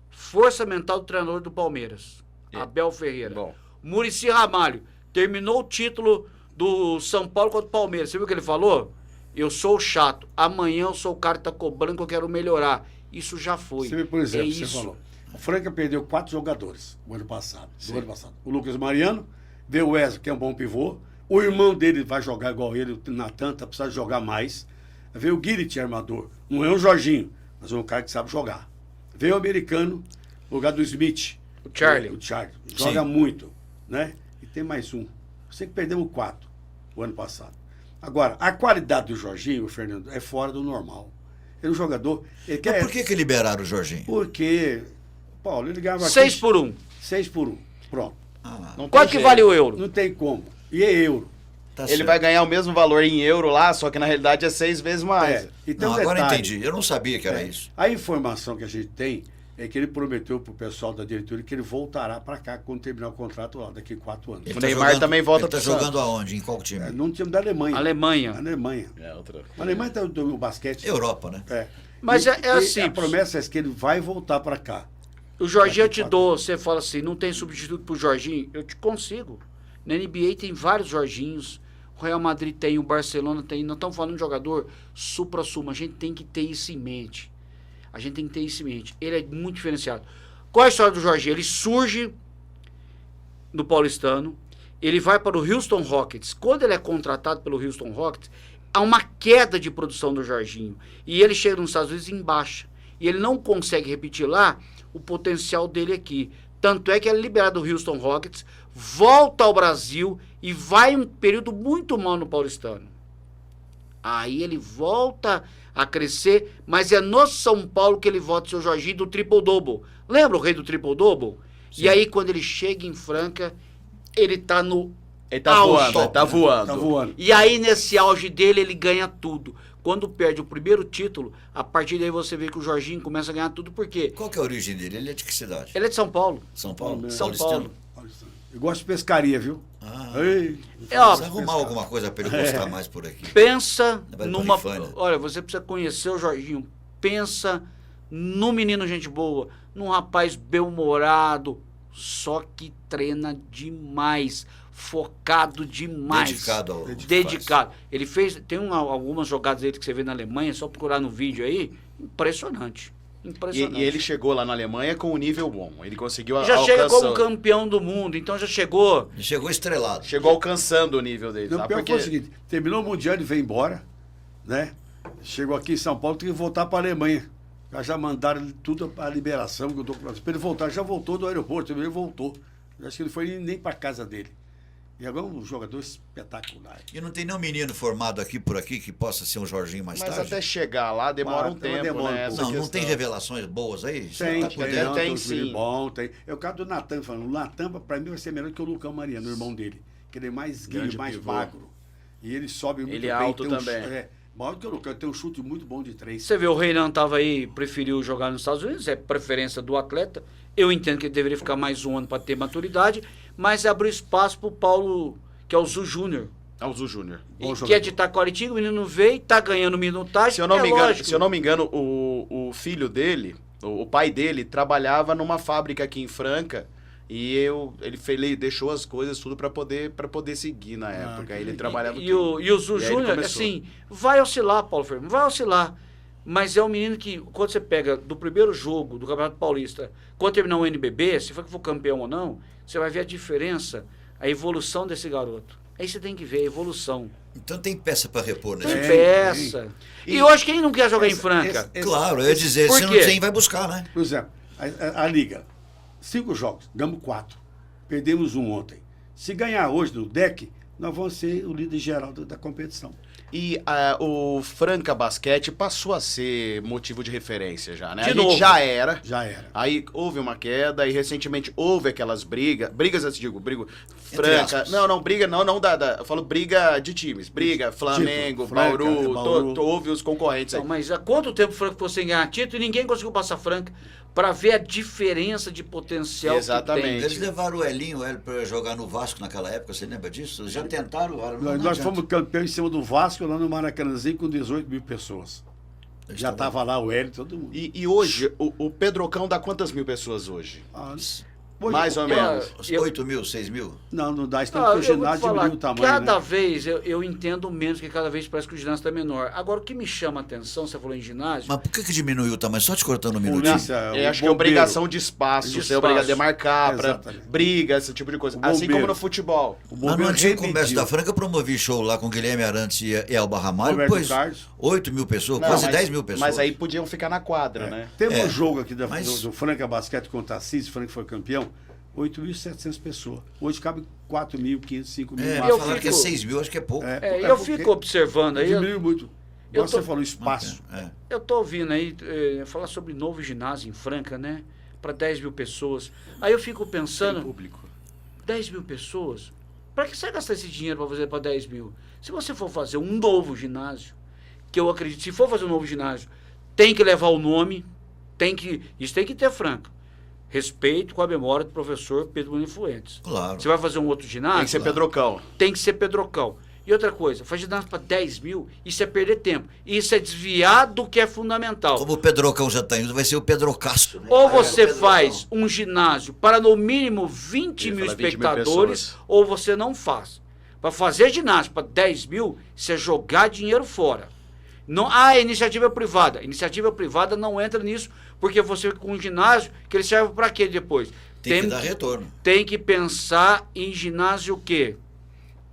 Força mental do treinador do Palmeiras. Abel Ferreira. Bom. Muricy Ramalho terminou o título do São Paulo contra o Palmeiras. Você viu o que ele falou? Eu sou o chato. Amanhã eu sou o cara que tá cobrando que eu quero melhorar. Isso já foi. Você vê, por exemplo, é você isso. falou. O Franca perdeu 4 jogadores o ano passado. Do ano passado. O Lucas Mariano, veio o Wesley, que é um bom pivô. O irmão dele vai jogar igual ele, o Natan, tá precisando jogar mais. Veio o Guirit, armador. Não é um Jorginho, mas é um cara que sabe jogar. Veio o americano, no lugar do Smith. O Charlie. O Charlie. Joga Sim. muito, né? E tem mais um. Sei que perdemos 4 o ano passado. Agora, a qualidade do Jorginho, Fernando, é fora do normal. Ele é um jogador... Ele Mas quer, por que liberaram o Jorginho? porque, Paulo, ele ganhava 6 por 1. 6 por 1. Pronto. Ah, Não tem Quanto que jeito. vale o euro? Não tem como. E é euro. tá Ele certo. vai ganhar o mesmo valor em euro lá, só que na realidade é 6 vezes mais. É. E tem Não, um agora detalhe. entendi. Eu não sabia que era É. isso. A informação que a gente tem é que ele prometeu pro pessoal da diretoria que ele voltará para cá quando terminar o contrato lá, daqui a 4 anos. O Neymar também volta Ele tá pro Santos. jogando aonde? Em qual time? É, num time da Alemanha. Alemanha. Alemanha. É outra. A Alemanha tem o basquete. Europa, né? É. Mas é assim, A promessa é que ele vai voltar para cá. O Jorginho eu Daqui te dou, você fala assim, não tem substituto pro Jorginho? Eu te consigo. Na NBA tem vários Jorginhos, o Real Madrid tem, o Barcelona tem, não estamos falando de jogador supra-sumo, a gente tem que ter isso em mente. A gente tem que ter isso em mente. Ele é muito diferenciado. Qual é a história do Jorginho? Ele surge no Paulistano, ele vai para o Houston Rockets. Quando ele é contratado pelo Houston Rockets, há uma queda de produção do Jorginho. E ele chega nos Estados Unidos em baixa. E ele não consegue repetir lá o potencial dele aqui. Tanto é que ele é liberado do Houston Rockets, volta ao Brasil e vai um período muito mal no Paulistano. Aí ele volta a crescer, mas é no São Paulo que ele volta, seu Jorginho, do triple-double. Lembra o rei do triple-double? E aí, quando ele chega em Franca, ele tá no Ele tá auge. voando, tá voando. Tá voando. E aí, nesse auge dele, ele ganha tudo. Quando perde o primeiro título, a partir daí você vê que o Jorginho começa a ganhar tudo. Por quê? Qual que é a origem dele? Ele é de que cidade? Ele é de São Paulo. São Paulo? São Paulistano? Paulo. Eu gosto de pescaria, viu? Ah, Ei, É, ó, precisa arrumar alguma coisa para ele gostar mais por aqui. Pensa Vai numa... pra Rifânia. Olha, você precisa conhecer o Jorginho. Pensa num menino gente boa, num rapaz bem-humorado, só que treina demais, focado demais. Dedicado ao Dedicado. Ele fez, tem algumas jogadas dele que você vê na Alemanha, só procurar no vídeo aí, impressionante. Impressionante. E ele chegou lá na Alemanha com um nível bom. Ele conseguiu já chega alcançar- como campeão do mundo, então já chegou. Ele chegou estrelado. Chegou alcançando o nível dele. Não, Sabe? pior Porque foi o seguinte, terminou o Mundial, ele veio embora, né? Chegou aqui em São Paulo, tem que voltar para a Alemanha. Já mandaram tudo a liberação, que eu dou para ele voltar. Já voltou do aeroporto, ele voltou. Eu acho que ele foi nem para casa dele. E agora é um jogador espetacular. E não tem nenhum menino formado aqui por aqui que possa ser um Jorginho mais Mas tarde? até chegar lá demora um Mas tempo, demora um né? pouco. Essa Não, não questão. tem revelações boas aí? Você Tem, tá por tem, dentro? tem um time sim. bom, tem. É o caso do Natan falando. O Natan, para mim, vai ser melhor que o Lucão Mariano, o irmão dele. Que ele é mais Grande guio, mais pivô. magro. E ele sobe muito Ele bem. é alto tem um também. maior que o Lucão, tem um chute muito bom de 3. Você vê, o Reinan tava aí, preferiu jogar nos Estados Unidos, é preferência do atleta. Eu entendo que ele deveria ficar mais um ano para ter maturidade, mas abriu espaço pro Paulo, que é o Zu Júnior. Alzu Júnior. Que é de Taquaritinga, o menino veio, tá ganhando minutagem. Se eu não me engano, o filho dele, o pai dele, trabalhava numa fábrica aqui em Franca. E ele deixou as coisas tudo para poder seguir na época. Aí ele trabalhava E o Zu Júnior, assim, vai oscilar, Paulo Fernando, vai oscilar. Mas é um menino que, quando você pega do primeiro jogo do Campeonato Paulista, quando terminar o NBB, se for campeão ou não, você vai ver a diferença, a evolução desse garoto. Aí você tem que ver a evolução. Então tem peça para repor, né? Tem peça. E hoje quem não quer jogar em Franca? Claro, eu ia dizer, se não tem, vai buscar, né? Por exemplo, a Liga, 5 jogos, ganhamos 4. Perdemos um ontem. Se ganhar hoje no DEC, nós vamos ser o líder geral da competição. E o Franca Basquete passou a ser motivo de referência já, né? De a novo. gente já era. Já era. Aí houve uma queda e recentemente houve aquelas brigas, eu digo, Entre Franca, aspas. briga não eu falo briga de times, briga Flamengo, Franca, Bauru, houve os concorrentes aí. Não, mas há quanto tempo o Franca ficou sem ganhar título e ninguém conseguiu passar Franca para ver a diferença de potencial Exatamente. que tem. Eles levaram o Hélio para jogar no Vasco naquela época, você lembra disso? Já tentaram, Nós fomos campeões em cima do Vasco, lá no Maracanãzinho, com 18 mil pessoas. Já estava lá o Hélio, todo mundo. E hoje, o Pedrocão dá quantas mil pessoas hoje? Hoje, Mais ou menos. 8 mil, 6 mil? Não dá, estamos com o eu vou te ginásio falar, diminuiu o tamanho, cada né? vez eu entendo menos, que cada vez parece que o ginásio está menor. Agora, o que me chama a atenção, você falou em ginásio, Mas por que diminuiu o tamanho? Só te cortando um minutinho. Polícia, Eu o acho que é bombeiro. obrigação de espaço, De você é espaço. obrigado a demarcar, pra Exatamente. briga, esse tipo de coisa. O Assim bombeiro. como no futebol. O Mas bombeiro no antigo comércio remediu. da Franca eu promovi show lá com Guilherme Arantes e Elba Ramalho, Roberto pois Carlos. 8 mil pessoas, Não, quase mas- 10 mil pessoas. Mas aí podiam ficar na quadra, né? Teve É, um jogo aqui mas- do Franca Basquete contra a Assis, Franca foi campeão, 8.700 pessoas. Hoje cabe 4.500, 5.000. Mas eu falaram que é fico- 6 mil, acho que é pouco. eu fico observando aí, Diminuiu muito. eu Igual você tô- falou, espaço. eu tô ouvindo aí falar sobre novo ginásio em Franca, né? Para 10 mil pessoas. Aí eu fico Sem pensando, público. 10 mil pessoas? Para que você vai gastar esse dinheiro para fazer para 10 mil? Se você for fazer um novo ginásio, que eu acredito, se for fazer um novo ginásio, tem que levar o nome, isso tem que ter, Franca. Respeito com a memória do professor Pedro Bonifluentes. Fuentes. Claro. Você vai fazer um outro ginásio? Tem que ser Pedrocão. Tem que ser Pedrocão. E outra coisa, fazer ginásio para 10 mil, isso é perder tempo. Isso é desviar do que é fundamental. Como o Pedrocão já está indo, vai ser o Pedrocaço. Né? Ou você faz um ginásio para no mínimo 20 Eu ia mil falar 20 mil espectadores, pessoas. ou você não faz. Para fazer ginásio para 10 mil, isso é jogar dinheiro fora. Não, a iniciativa é privada. Iniciativa privada não entra nisso, porque você com um ginásio, que ele serve para quê depois? Tem que dar retorno. Tem que pensar em ginásio o quê?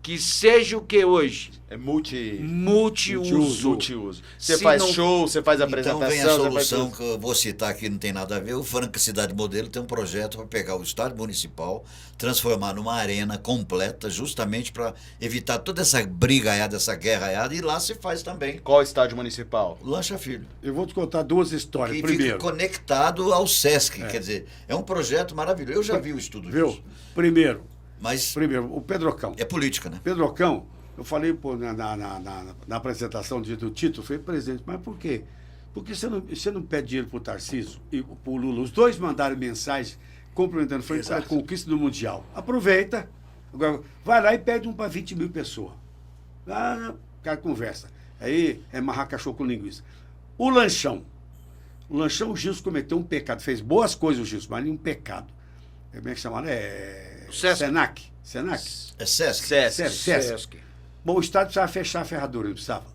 Que seja o que hoje? É multiuso. Multiuso. Você Se faz não- show, você faz Então apresentação. vem a você faz solução tudo. que eu vou citar aqui, não tem nada a ver. O Franca Cidade Modelo tem um projeto para pegar o estádio municipal, transformar numa arena completa, justamente para evitar toda essa brigaiada, essa guerraiada, e lá se faz também. Qual estádio municipal? Lancha Filho. Eu vou te contar duas histórias. Que Primeiro, fica conectado ao Sesc, quer dizer, é um projeto maravilhoso. Eu já vi o estudo viu? disso. Primeiro, Mas o Pedrocão. é política, né? Pedrocão, eu falei pô, na apresentação do título, eu falei, presidente, mas por quê? Porque você não pede dinheiro para o Tarcísio e para o Lula. Os dois mandaram mensagem cumprimentando foi a conquista do Mundial. Aproveita, agora vai lá e pede um para 20 mil pessoas. Ah, o cara conversa. Aí é marrar cachorro com linguiça. O Lanchão, o Gilson cometeu um pecado, fez boas coisas o Gilson, mas um pecado. Como é que chama? Senac. É Sesc. Sesc. Bom, o Estado precisava fechar a ferradura, não precisava.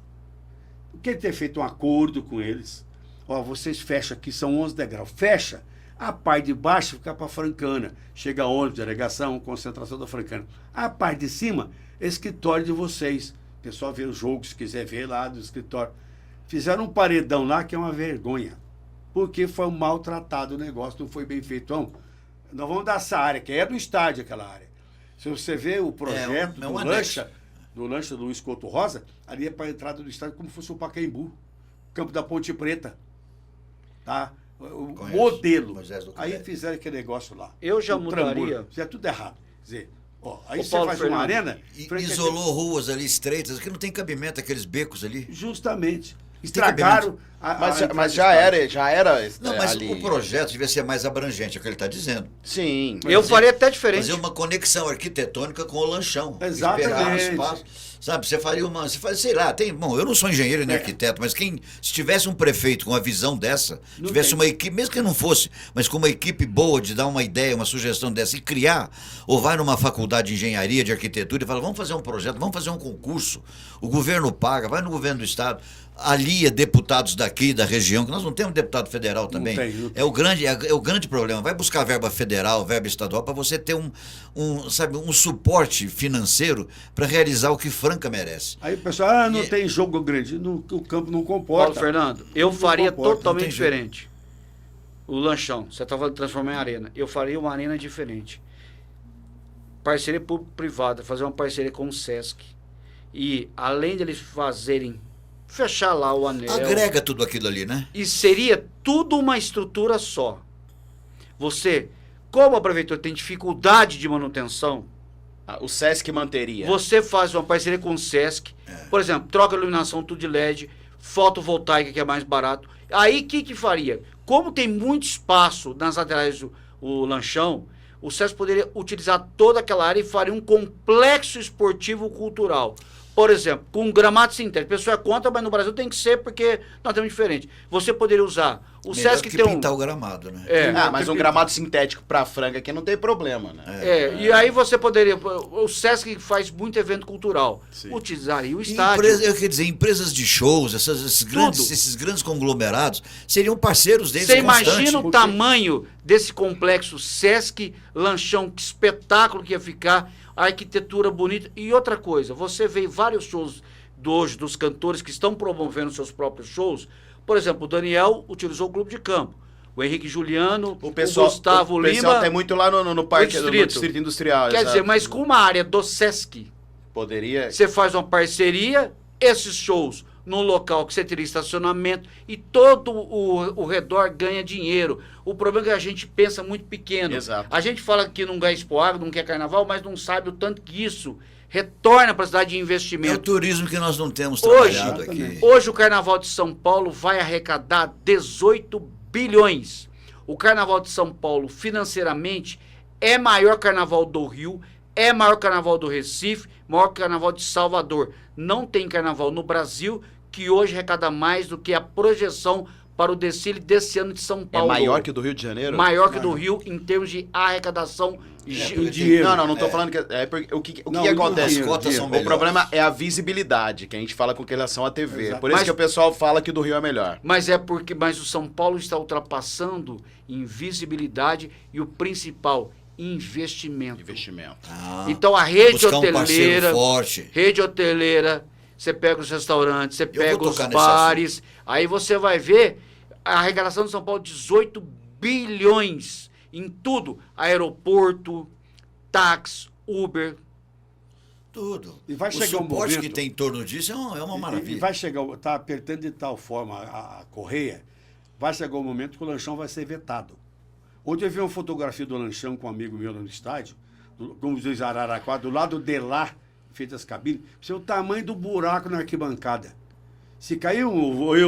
O que ele ter feito um acordo com eles? Ó, vocês fecham aqui, são 11 degraus. Fecha. A parte de baixo fica para Francana. Chega ônibus, delegação, concentração da Francana. A parte de cima, escritório de vocês. O pessoal vê o jogo, se quiser ver lá do escritório. Fizeram um paredão lá que é uma vergonha. Porque foi um maltratado o negócio, não foi bem feito. Então, nós vamos dar essa área, que é do estádio aquela área. Se você vê o projeto um anexo. do lancha do Luiz Couto Rosa, ali é para a entrada do estádio como se fosse o Pacaembu, Campo da Ponte Preta. Tá? O Conheço. modelo. Moisés do Aí Carré. fizeram aquele negócio lá. Eu já O mudaria. trambolho. Fizeram tudo errado. Quer dizer, ó, aí Ô, você Paulo faz Fernando, uma arena... E frente isolou ruas ali estreitas, que não tem cabimento, aqueles becos ali. Justamente. Tem Estragaram Mas entrada já do estádio. já era Não, mas ali. o projeto devia ser mais abrangente, é o que ele está dizendo. Sim. Eu faria até diferente. Fazer uma conexão arquitetônica com o lanchão. Exatamente. Pegar um espaço. Sabe, você faz, sei lá, bom, eu não sou engenheiro nem arquiteto, mas se tivesse um prefeito com uma visão dessa, tivesse uma equipe, mesmo que não fosse, mas com uma equipe boa de dar uma ideia, uma sugestão dessa e criar, ou vai numa faculdade de engenharia, de arquitetura e fala, vamos fazer um projeto, vamos fazer um concurso, o governo paga, vai no governo do estado, alia deputados daqui, da região, que nós não temos deputado federal também. Não tem. É o grande problema. Vai buscar verba federal, verba estadual, para você ter um suporte financeiro para realizar o que Franca merece. Aí o pessoal, não tem jogo grande, o campo não comporta. Paulo Fernando, eu faria totalmente jeito. diferente. O lanchão, você está falando de transformar em arena. Eu faria uma arena diferente. Parceria público-privada, fazer uma parceria com o Sesc. E, além deles fechar lá o anel. Agrega tudo aquilo ali, né? E seria tudo uma estrutura só. Você, como a prefeitura tem dificuldade de manutenção, O Sesc manteria. você faz uma parceria com o Sesc, por exemplo, troca a iluminação tudo de LED, fotovoltaica que é mais barato. Aí o que faria? Como tem muito espaço nas laterais do lanchão, o Sesc poderia utilizar toda aquela área e faria um complexo esportivo cultural. Por exemplo, com um gramado sintético. A pessoa é contra, mas no Brasil tem que ser porque nós temos diferente. Você poderia usar o Melhor Sesc que tem pintar o gramado, né? Mas um gramado sintético pra Franca aqui não tem problema, né? E aí você poderia. O Sesc faz muito evento cultural. Sim. Utilizaria o estádio. Eu quero dizer, empresas de shows, esses grandes conglomerados, seriam parceiros deles Você constantes. imagina o tamanho desse complexo Sesc, lanchão, que espetáculo que ia ficar, a arquitetura bonita. E outra coisa, você vê vários shows hoje dos cantores que estão promovendo seus próprios shows. Por exemplo, o Daniel utilizou o Clube de Campo. O Henrique Juliano, o Gustavo Lima. O pessoal tem muito lá no parque, no distrito industrial. Quer dizer, mas com uma área do Sesc, poderia. você faz uma parceria, esses shows num local que você teria estacionamento e todo o redor ganha dinheiro. O problema é que a gente pensa muito pequeno. Exato. A gente fala que não ganha Expoagro, não quer carnaval, mas não sabe o tanto que isso retorna para a cidade de É o investimento. turismo que nós não temos trabalhado aqui. Hoje o Carnaval de São Paulo vai arrecadar 18 bilhões. O Carnaval de São Paulo, financeiramente, é maior Carnaval do Rio, é maior Carnaval do Recife, maior Carnaval de Salvador. Não tem Carnaval no Brasil que hoje arrecada mais do que a projeção para o desfile desse ano de São Paulo. É maior que o do Rio de Janeiro? Maior que o do Rio em termos de arrecadação. dinheiro. Não tô falando que... O que Não, acontece? dinheiro, cotas são O melhores. problema é a visibilidade, que a gente fala com relação à TV. Exato. Por isso Mas- que o pessoal fala que do Rio é melhor. Mas o São Paulo está ultrapassando em visibilidade e o principal, investimento. Investimento. Então a rede buscar um parceiro hoteleira, forte. você pega os restaurantes, você vou pega os tocar nesse bares, aí você vai ver a arrecadação de São Paulo 18 bilhões em tudo, aeroporto, táxi, Uber. Tudo. E vai o chegar um suporte momento- que tem em torno disso é uma E maravilha. vai chegar, tá apertando de tal forma a correia, vai chegar o momento que o lanchão vai ser vetado. Ontem eu vi uma fotografia do lanchão com um amigo meu no estádio, como diz Araraquara, do lado de lá, feitas as cabines, você o tamanho do buraco na arquibancada. Se cair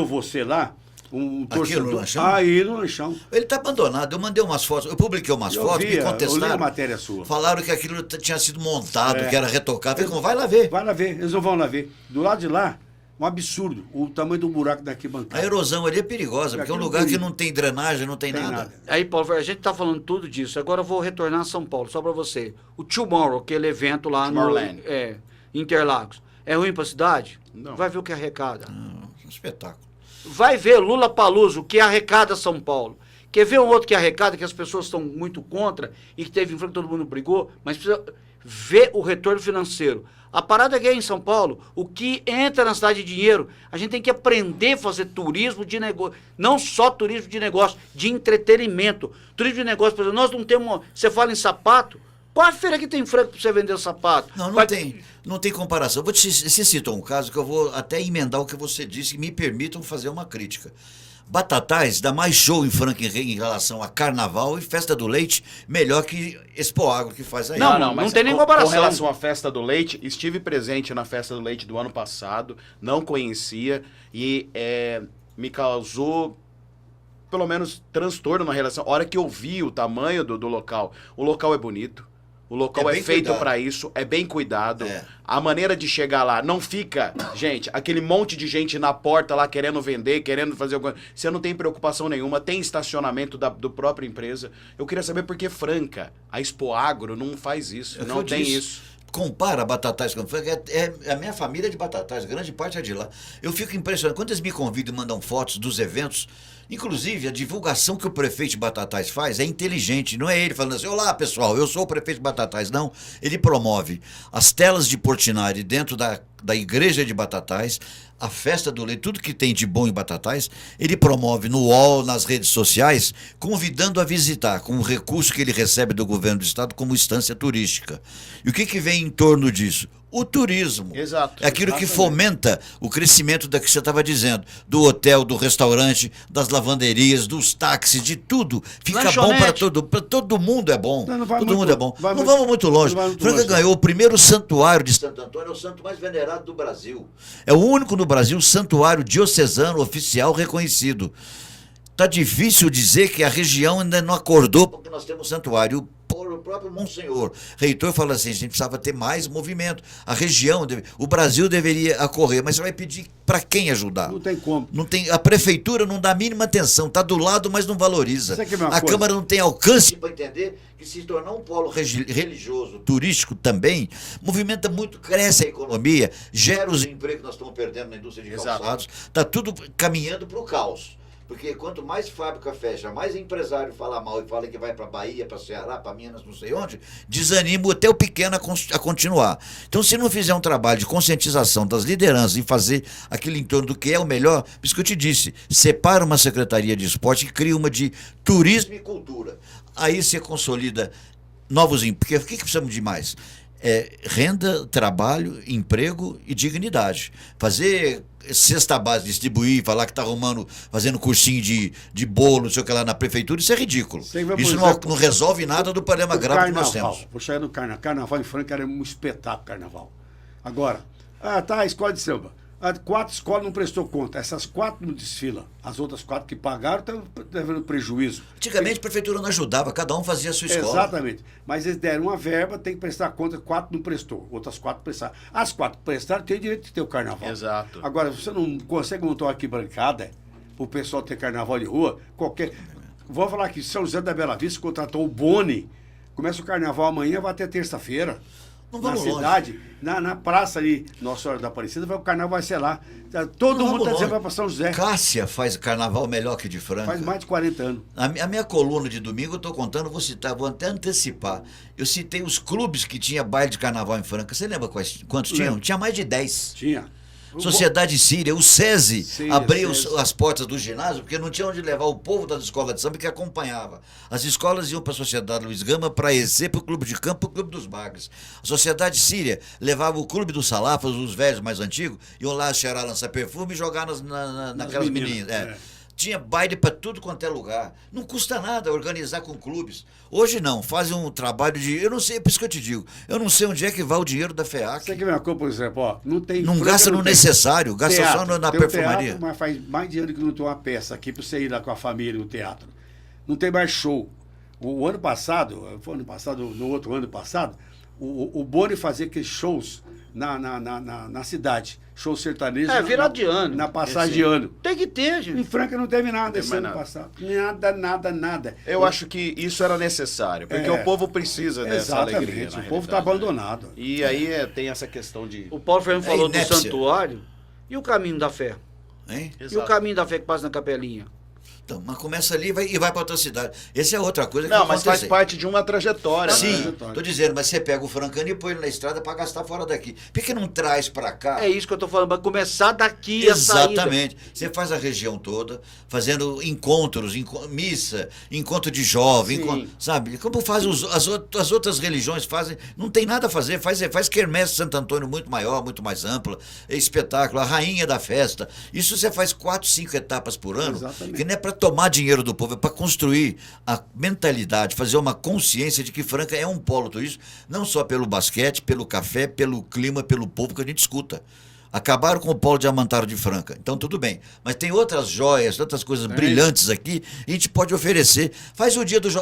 você lá, um Aqui torcedor... no lanchão? Aí no lanchão. Ele está abandonado. Eu mandei umas fotos, eu publiquei umas Eu fotos, vi, me eu li a contestaram. matéria sua. Falaram que aquilo tinha sido montado, É. que era retocado. Falei, como vai lá ver. Vai lá ver, eles não vão lá ver. Do lado de lá, um absurdo, o tamanho do buraco da A arquibancada. erosão ali é perigosa, porque é um Aquilo lugar tem- que não tem drenagem, não tem, Tem nada. nada. Aí, Paulo, a gente tá falando tudo disso. Agora eu vou retornar a São Paulo, só para você. O Tomorrow, aquele evento lá Tomorrowland. no Interlagos. É ruim para a cidade? Não. Vai ver o que arrecada. Um espetáculo. Vai ver Lula Paluso, o que arrecada São Paulo. Quer ver um outro que arrecada, que as pessoas estão muito contra e que teve inflação, todo mundo brigou, mas precisa ver o retorno financeiro. A parada é que é em São Paulo, o que entra na cidade de dinheiro, a gente tem que aprender a fazer turismo de negócio, não só turismo de negócio, de entretenimento. Turismo de negócio, por exemplo, nós não temos, você fala em sapato, qual a feira que tem franco para você vender sapato? Não Vai- tem. Não tem comparação. Você citou um caso que eu vou até emendar o que você disse e me permitam fazer uma crítica. Batatais dá mais show em Franca em relação a carnaval e festa do leite, melhor que Expoagro que faz aí. Não tem nem com comparação. relação à festa do leite, estive presente na festa do leite do ano passado, não conhecia e me causou pelo menos transtorno na relação. A hora que eu vi o tamanho do local, o local é bonito, O local É é bem feito cuidado. para isso, é bem cuidado. É. A maneira de chegar lá não fica, gente, aquele monte de gente na porta lá querendo vender, querendo fazer alguma coisa. Você não tem preocupação nenhuma, tem estacionamento do própria empresa. Eu queria saber por que Franca, a Expo Agro, não faz isso, É o que não eu tem disse. isso. Compara Batatais com Franca, a minha família é de Batatais, grande parte é de lá. Eu fico impressionado, quando eles me convidam e mandam fotos dos eventos, inclusive a divulgação que o prefeito de Batatais faz é inteligente, não é ele falando assim, olá pessoal, eu sou o prefeito de Batatais, não, ele promove as telas de Portinari dentro da igreja de Batatais, a festa do leite, tudo que tem de bom em Batatais, ele promove no UOL, nas redes sociais, convidando a visitar, com o recurso que ele recebe do governo do estado como instância turística. E o que vem em torno disso? O turismo. Exato. É aquilo que Exatamente. fomenta o crescimento da que você estava dizendo, do hotel, do restaurante, das lavanderias, dos táxis, de tudo. Fica Lanchonete. bom para todo mundo é bom. Não vai todo muito- mundo é bom. vai Não muito- vamos muito longe. não vai muito Franca longe, ganhou o primeiro santuário de Santo Antônio, é o santo mais venerado do Brasil. É o único no Brasil santuário diocesano oficial reconhecido. Tá difícil dizer que a região ainda não acordou porque nós temos santuário. O próprio Monsenhor reitor fala assim, a gente precisava ter mais movimento. A região, o Brasil deveria acorrer, mas você vai pedir para quem ajudar? Não tem como. Não tem, a prefeitura não dá a mínima atenção, está do lado, mas não valoriza. Sabe que é uma A coisa? Câmara não tem alcance para entender que se tornar um polo religioso, turístico também, movimenta muito, cresce a economia, gera os empregos que nós estamos perdendo na indústria de Exato. calçados, está tudo caminhando para o caos. Porque quanto mais fábrica fecha, mais empresário fala mal e fala que vai para Bahia, para Ceará, para Minas, não sei onde, desanima até o pequeno a continuar. Então, se não fizer um trabalho de conscientização das lideranças e fazer aquilo em torno do que é o melhor, por isso que eu te disse, separa uma secretaria de esporte e cria uma de turismo e cultura. Aí você consolida novos empregos. Porque o que precisamos de mais? Renda, trabalho, emprego e dignidade. Fazer cesta base, distribuir, falar que está arrumando, fazendo cursinho de bolo, não sei o que lá na prefeitura, isso é ridículo. Você vai, por Isso exemplo, não resolve nada do problema O grave que nós carnaval. temos. Vou chegar no carnaval. Carnaval em Franca era um espetáculo, carnaval. Agora, tá a escola de samba. 4 escolas não prestou conta. Essas 4 não desfilam. As outras 4 que pagaram estão devendo prejuízo. Antigamente a prefeitura não ajudava, cada um fazia a sua escola. Exatamente. Mas eles deram uma verba, tem que prestar conta, 4 não prestou, outras 4 prestaram. As 4 prestaram, tem direito de ter o carnaval. Exato. Agora, você não consegue montar uma arquibancada o pessoal ter carnaval de rua, qualquer... Vou falar que São José da Bela Vista contratou o Boni, começa o carnaval amanhã, vai até terça-feira. Não Na vamos longe. cidade, na praça ali, Nossa Senhora da Aparecida, o carnaval vai ser lá. Todo Não mundo vamos está dizendo que longe. vai para São José. Cássia faz carnaval melhor que de Franca. Faz mais de 40 anos. A minha coluna de domingo, eu estou contando, vou citar, vou até antecipar. Eu citei os clubes que tinha baile de carnaval em Franca. Você lembra quantos tinham? Lembro. Tinha mais de 10. Tinha. Sociedade Síria, o SESI Sim, abriu SESI. as portas do ginásio porque não tinha onde levar o povo das escolas de samba que acompanhava. As escolas iam para a Sociedade Luiz Gama, para a EC, para o Clube de Campo, para o Clube dos Bagres. A Sociedade Síria levava o Clube dos Salafas, os velhos mais antigos, iam lá cheirar, lançar perfume e jogar naquelas meninas. Tinha baile para tudo quanto é lugar. Não custa nada organizar com clubes. Hoje não, fazem um trabalho de... Eu não sei, é por isso que eu te digo. Eu não sei onde é que vai o dinheiro da FEAC. Você quer ver uma coisa, por exemplo, ó, não tem... Não Franca gasta não no tem necessário, gasta teatro, só na tem o perfumaria. teatro, mas faz mais de ano que não tem uma peça aqui para você ir lá com a família no teatro. Não tem mais show. O ano passado, foi ano passado, no outro ano passado, o Boni fazia aqueles shows na cidade. Show sertanejo. Virado de ano. Na passagem de ano. Tem que ter, Em gente. Franca não teve nada Tem esse mais ano nada. passado. Nada. Eu acho que isso era necessário, porque o povo precisa dessa alegria. Exatamente. na O povo está realidade, né? abandonado. E aí tem essa questão de... O Paulo Fernando falou do inépcia. santuário e o caminho da fé. Hein? E o Exato. caminho da fé que passa na capelinha. Então, mas começa ali e vai para outra cidade. Essa é outra coisa que Não, vai mas faz acontecer. parte de uma trajetória. Sim, né? trajetória. tô dizendo, mas você pega o Francano e põe ele na estrada para gastar fora daqui. Por que não traz para cá? É isso que eu tô falando, vai começar daqui a saída. Exatamente. Você faz a região toda, fazendo encontros, missa, encontro de jovem, Sim. sabe? Como faz as outras religiões fazem, não tem nada a fazer, faz quermesse Santo Antônio muito maior, muito mais ampla, espetáculo, a rainha da festa. Isso você faz 4, 5 etapas por ano, Exatamente. que não é para tomar dinheiro do povo, é para construir a mentalidade, fazer uma consciência de que Franca é um polo turístico, não só pelo basquete, pelo café, pelo clima, pelo povo que a gente escuta. Acabaram com o Polo Diamantaro de Franca. Então, tudo bem. Mas tem outras joias, outras coisas brilhantes aqui, e a gente pode oferecer. Faz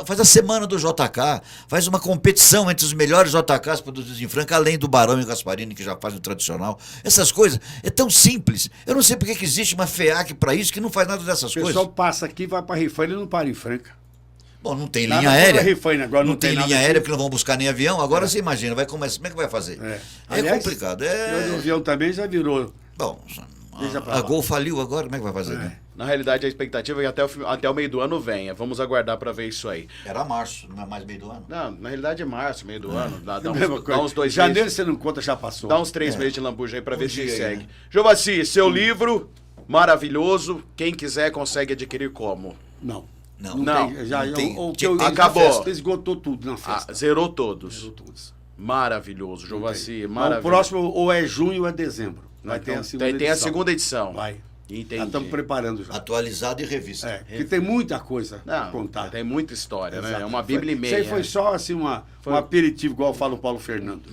faz a semana do JK, faz uma competição entre os melhores JKs produzidos em Franca, além do Barão e Gasparini, que já faz o tradicional. Essas coisas, é tão simples. Eu não sei por que existe uma FEAC para isso, que não faz nada dessas O pessoal coisas. passa aqui, vai para Rifane e não para em Franca. Bom, não tem Nada linha contra aérea. Rifane, agora não não tem tem linha nada aérea aqui. porque não vão buscar nem avião. Agora você imagina, como é que vai fazer? É Aliás, complicado. O avião também já virou. Bom, Deixa pra a lá. Gol faliu agora, como é que vai fazer? Né? Na realidade, a expectativa é que até o meio do ano venha. Vamos aguardar para ver isso aí. Era março, não é mais meio do ano. Não, na realidade é março, meio do ano. Dá Mesma uns coisa. 2 Janeiro meses. você não conta, já passou. Dá uns 3 meses de lambuja aí para ver se dia aí, segue. né? Jovassi, seu livro, maravilhoso. Quem quiser consegue adquirir como? Não. Não, não tem. O que eu Acabou. esgotou tudo na festa. Zerou todos. Zerou todos. Maravilhoso, Jovassi, Então, maravilhoso. o próximo ou é junho ou é dezembro. Vai ter a segunda edição. Tem a segunda edição. Vai. Entendi. Já estamos preparando já. Atualizado e revista. É, porque tem muita coisa pra Não, contar. tem muita história, né? É Exato. uma bíblia e meia. Isso aí foi só assim um aperitivo, igual fala o Paulo Fernando.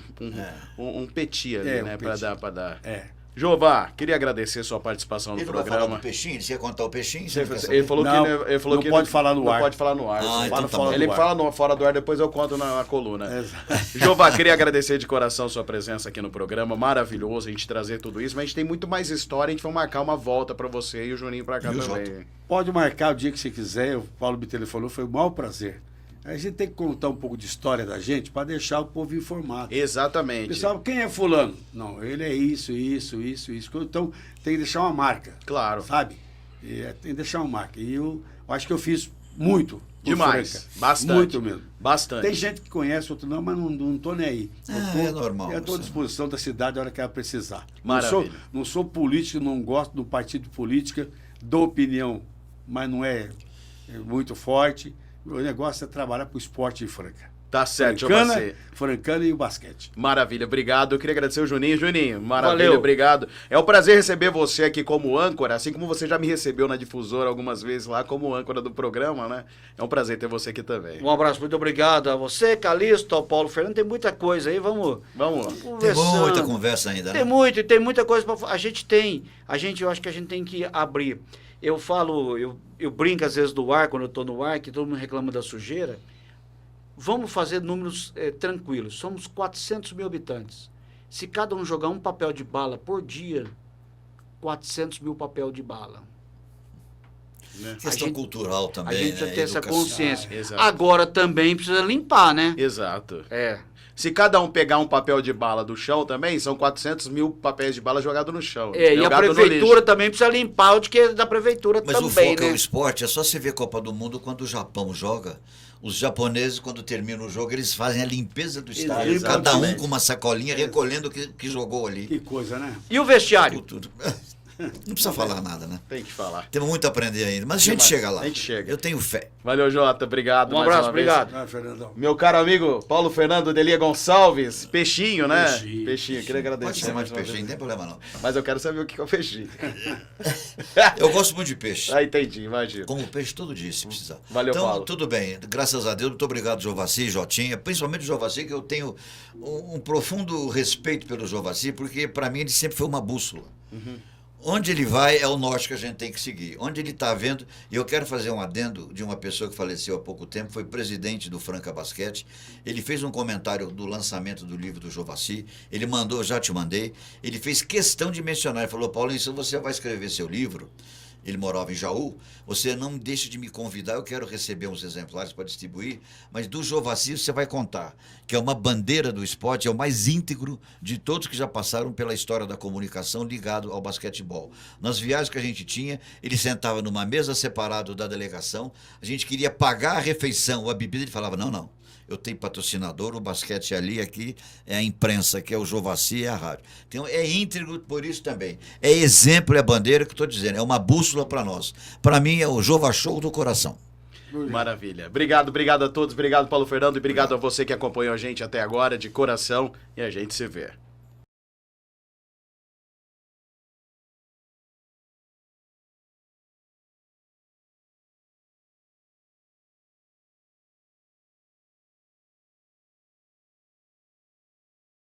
Um petit ali, É, né? um Pra petit. dar. É. Jová, queria agradecer sua participação no Ele não vai falar programa. do peixinho? Ele ia contar o peixinho? Você não quer Ele saber? falou Não, ele falou não que pode falar no não ar. pode falar no ar. Ah, então tá bom. Ele do ar. fala fora do ar, depois eu conto na coluna. Exato. Jová, queria agradecer de coração sua presença aqui no programa. Maravilhoso a gente trazer tudo isso, mas a gente tem muito mais história. A gente vai marcar uma volta pra você e o Juninho pra cá E o também. Pode marcar o dia que você quiser. O Paulo me telefonou, foi o maior prazer. A gente tem que contar um pouco de história da gente para deixar o povo informado. Exatamente. Pessoal, quem é fulano? Não, ele é isso. Então, tem que deixar uma marca. Claro. Sabe? Tem que deixar uma marca. E eu acho que eu fiz muito. por Demais. Franca. Bastante. Muito mesmo. Bastante. Tem gente que conhece, outro não, mas não tô nem aí. É normal, Eu estou à você- disposição da cidade a hora que ela precisar. Maravilha. Não sou político, não gosto do partido política, dou opinião, mas não é muito forte. O negócio é trabalhar para o esporte em Franca. Tá certo, Jovassi. Francana e o basquete. Maravilha, obrigado. Eu queria agradecer o Juninho. Juninho, maravilha, Valeu. obrigado. É um prazer receber você aqui como âncora, assim como você já me recebeu na Difusora algumas vezes lá como âncora do programa, né? É um prazer ter você aqui também. Um abraço, muito obrado a você, Calixto, ao Paulo Fernando. Tem muita coisa aí, vamos Vamos lá. Tem conversando. muita conversa ainda, né? Tem muita coisa para eu acho que a gente tem que abrir. Eu falo, eu brinco às vezes do ar, quando eu estou no ar, que todo mundo reclama da sujeira. Vamos fazer números tranquilos. Somos 400 mil habitantes. Se cada um jogar um papel de bala por dia, 400 mil papel de bala. Questão A gente- cultural A também, gente né? já tem essa Educação. consciência. exato. Agora também precisa limpar, né? Exato. É. Se cada um pegar um papel de bala do chão também, são 400 mil papéis de bala jogados no chão. E a Jogado no prefeitura lixo. também precisa limpar o de que é da prefeitura Mas o também, foco é né? o esporte. É só você ver Copa do Mundo quando o Japão joga. Os japoneses, quando termina o jogo, eles fazem a limpeza do estádio. Cada um Exatamente. com uma sacolinha recolhendo o que jogou ali. Que coisa, né? E o vestiário? Tudo. Não precisa falar nada, né? Tem que falar. Temos muito a aprender ainda, mas a gente Demais. chega lá. A gente chega. Eu tenho fé. Valeu, Jota. Obrigado. Um mais abraço, uma vez. obrigado. Ah, Fernandão. Meu caro amigo Paulo Fernando Delia Gonçalves, peixinho, né? Peixinho. Queria agradecer. Pode ser mais uma peixinho, não vez. tem problema não. Mas eu quero saber o que é o peixinho. Eu gosto muito de peixe. Ah, entendi, imagina. Como peixe todo dia, se precisar. Valeu, então, Paulo. tudo bem. Graças a Deus, muito obrigado, Jovassi, Jotinha. Principalmente o Jovassi, que eu tenho um profundo respeito pelo Jovassi, porque para mim ele sempre foi uma bússola. Onde ele vai é o norte que a gente tem que seguir. Onde ele está vendo, e eu quero fazer um adendo de uma pessoa que faleceu há pouco tempo, foi presidente do Franca Basquete. Ele fez um comentário do lançamento do livro do Jovassi. Ele mandou, já te mandei. Ele fez questão de mencionar. Ele falou, Paulinho, se você vai escrever seu livro, ele morava em Jaú, você não deixe de me convidar, eu quero receber uns exemplares para distribuir, mas do Jovassi você vai contar, que é uma bandeira do esporte, é o mais íntegro de todos que já passaram pela história da comunicação ligado ao basquetebol. Nas viagens que a gente tinha, ele sentava numa mesa separado da delegação, a gente queria pagar a refeição ou a bebida, ele falava, não, eu tenho patrocinador, o basquete é ali, aqui é a imprensa, que é o Jovassi e a rádio. Então é íntegro por isso também. É exemplo, é bandeira que eu estou dizendo, é uma bússola para nós. Para mim é o Jova Show do coração. Maravilha. Obrigado a todos. Obrigado, Paulo Fernando. E obrigado a você que acompanhou a gente até agora, de coração. E a gente se vê.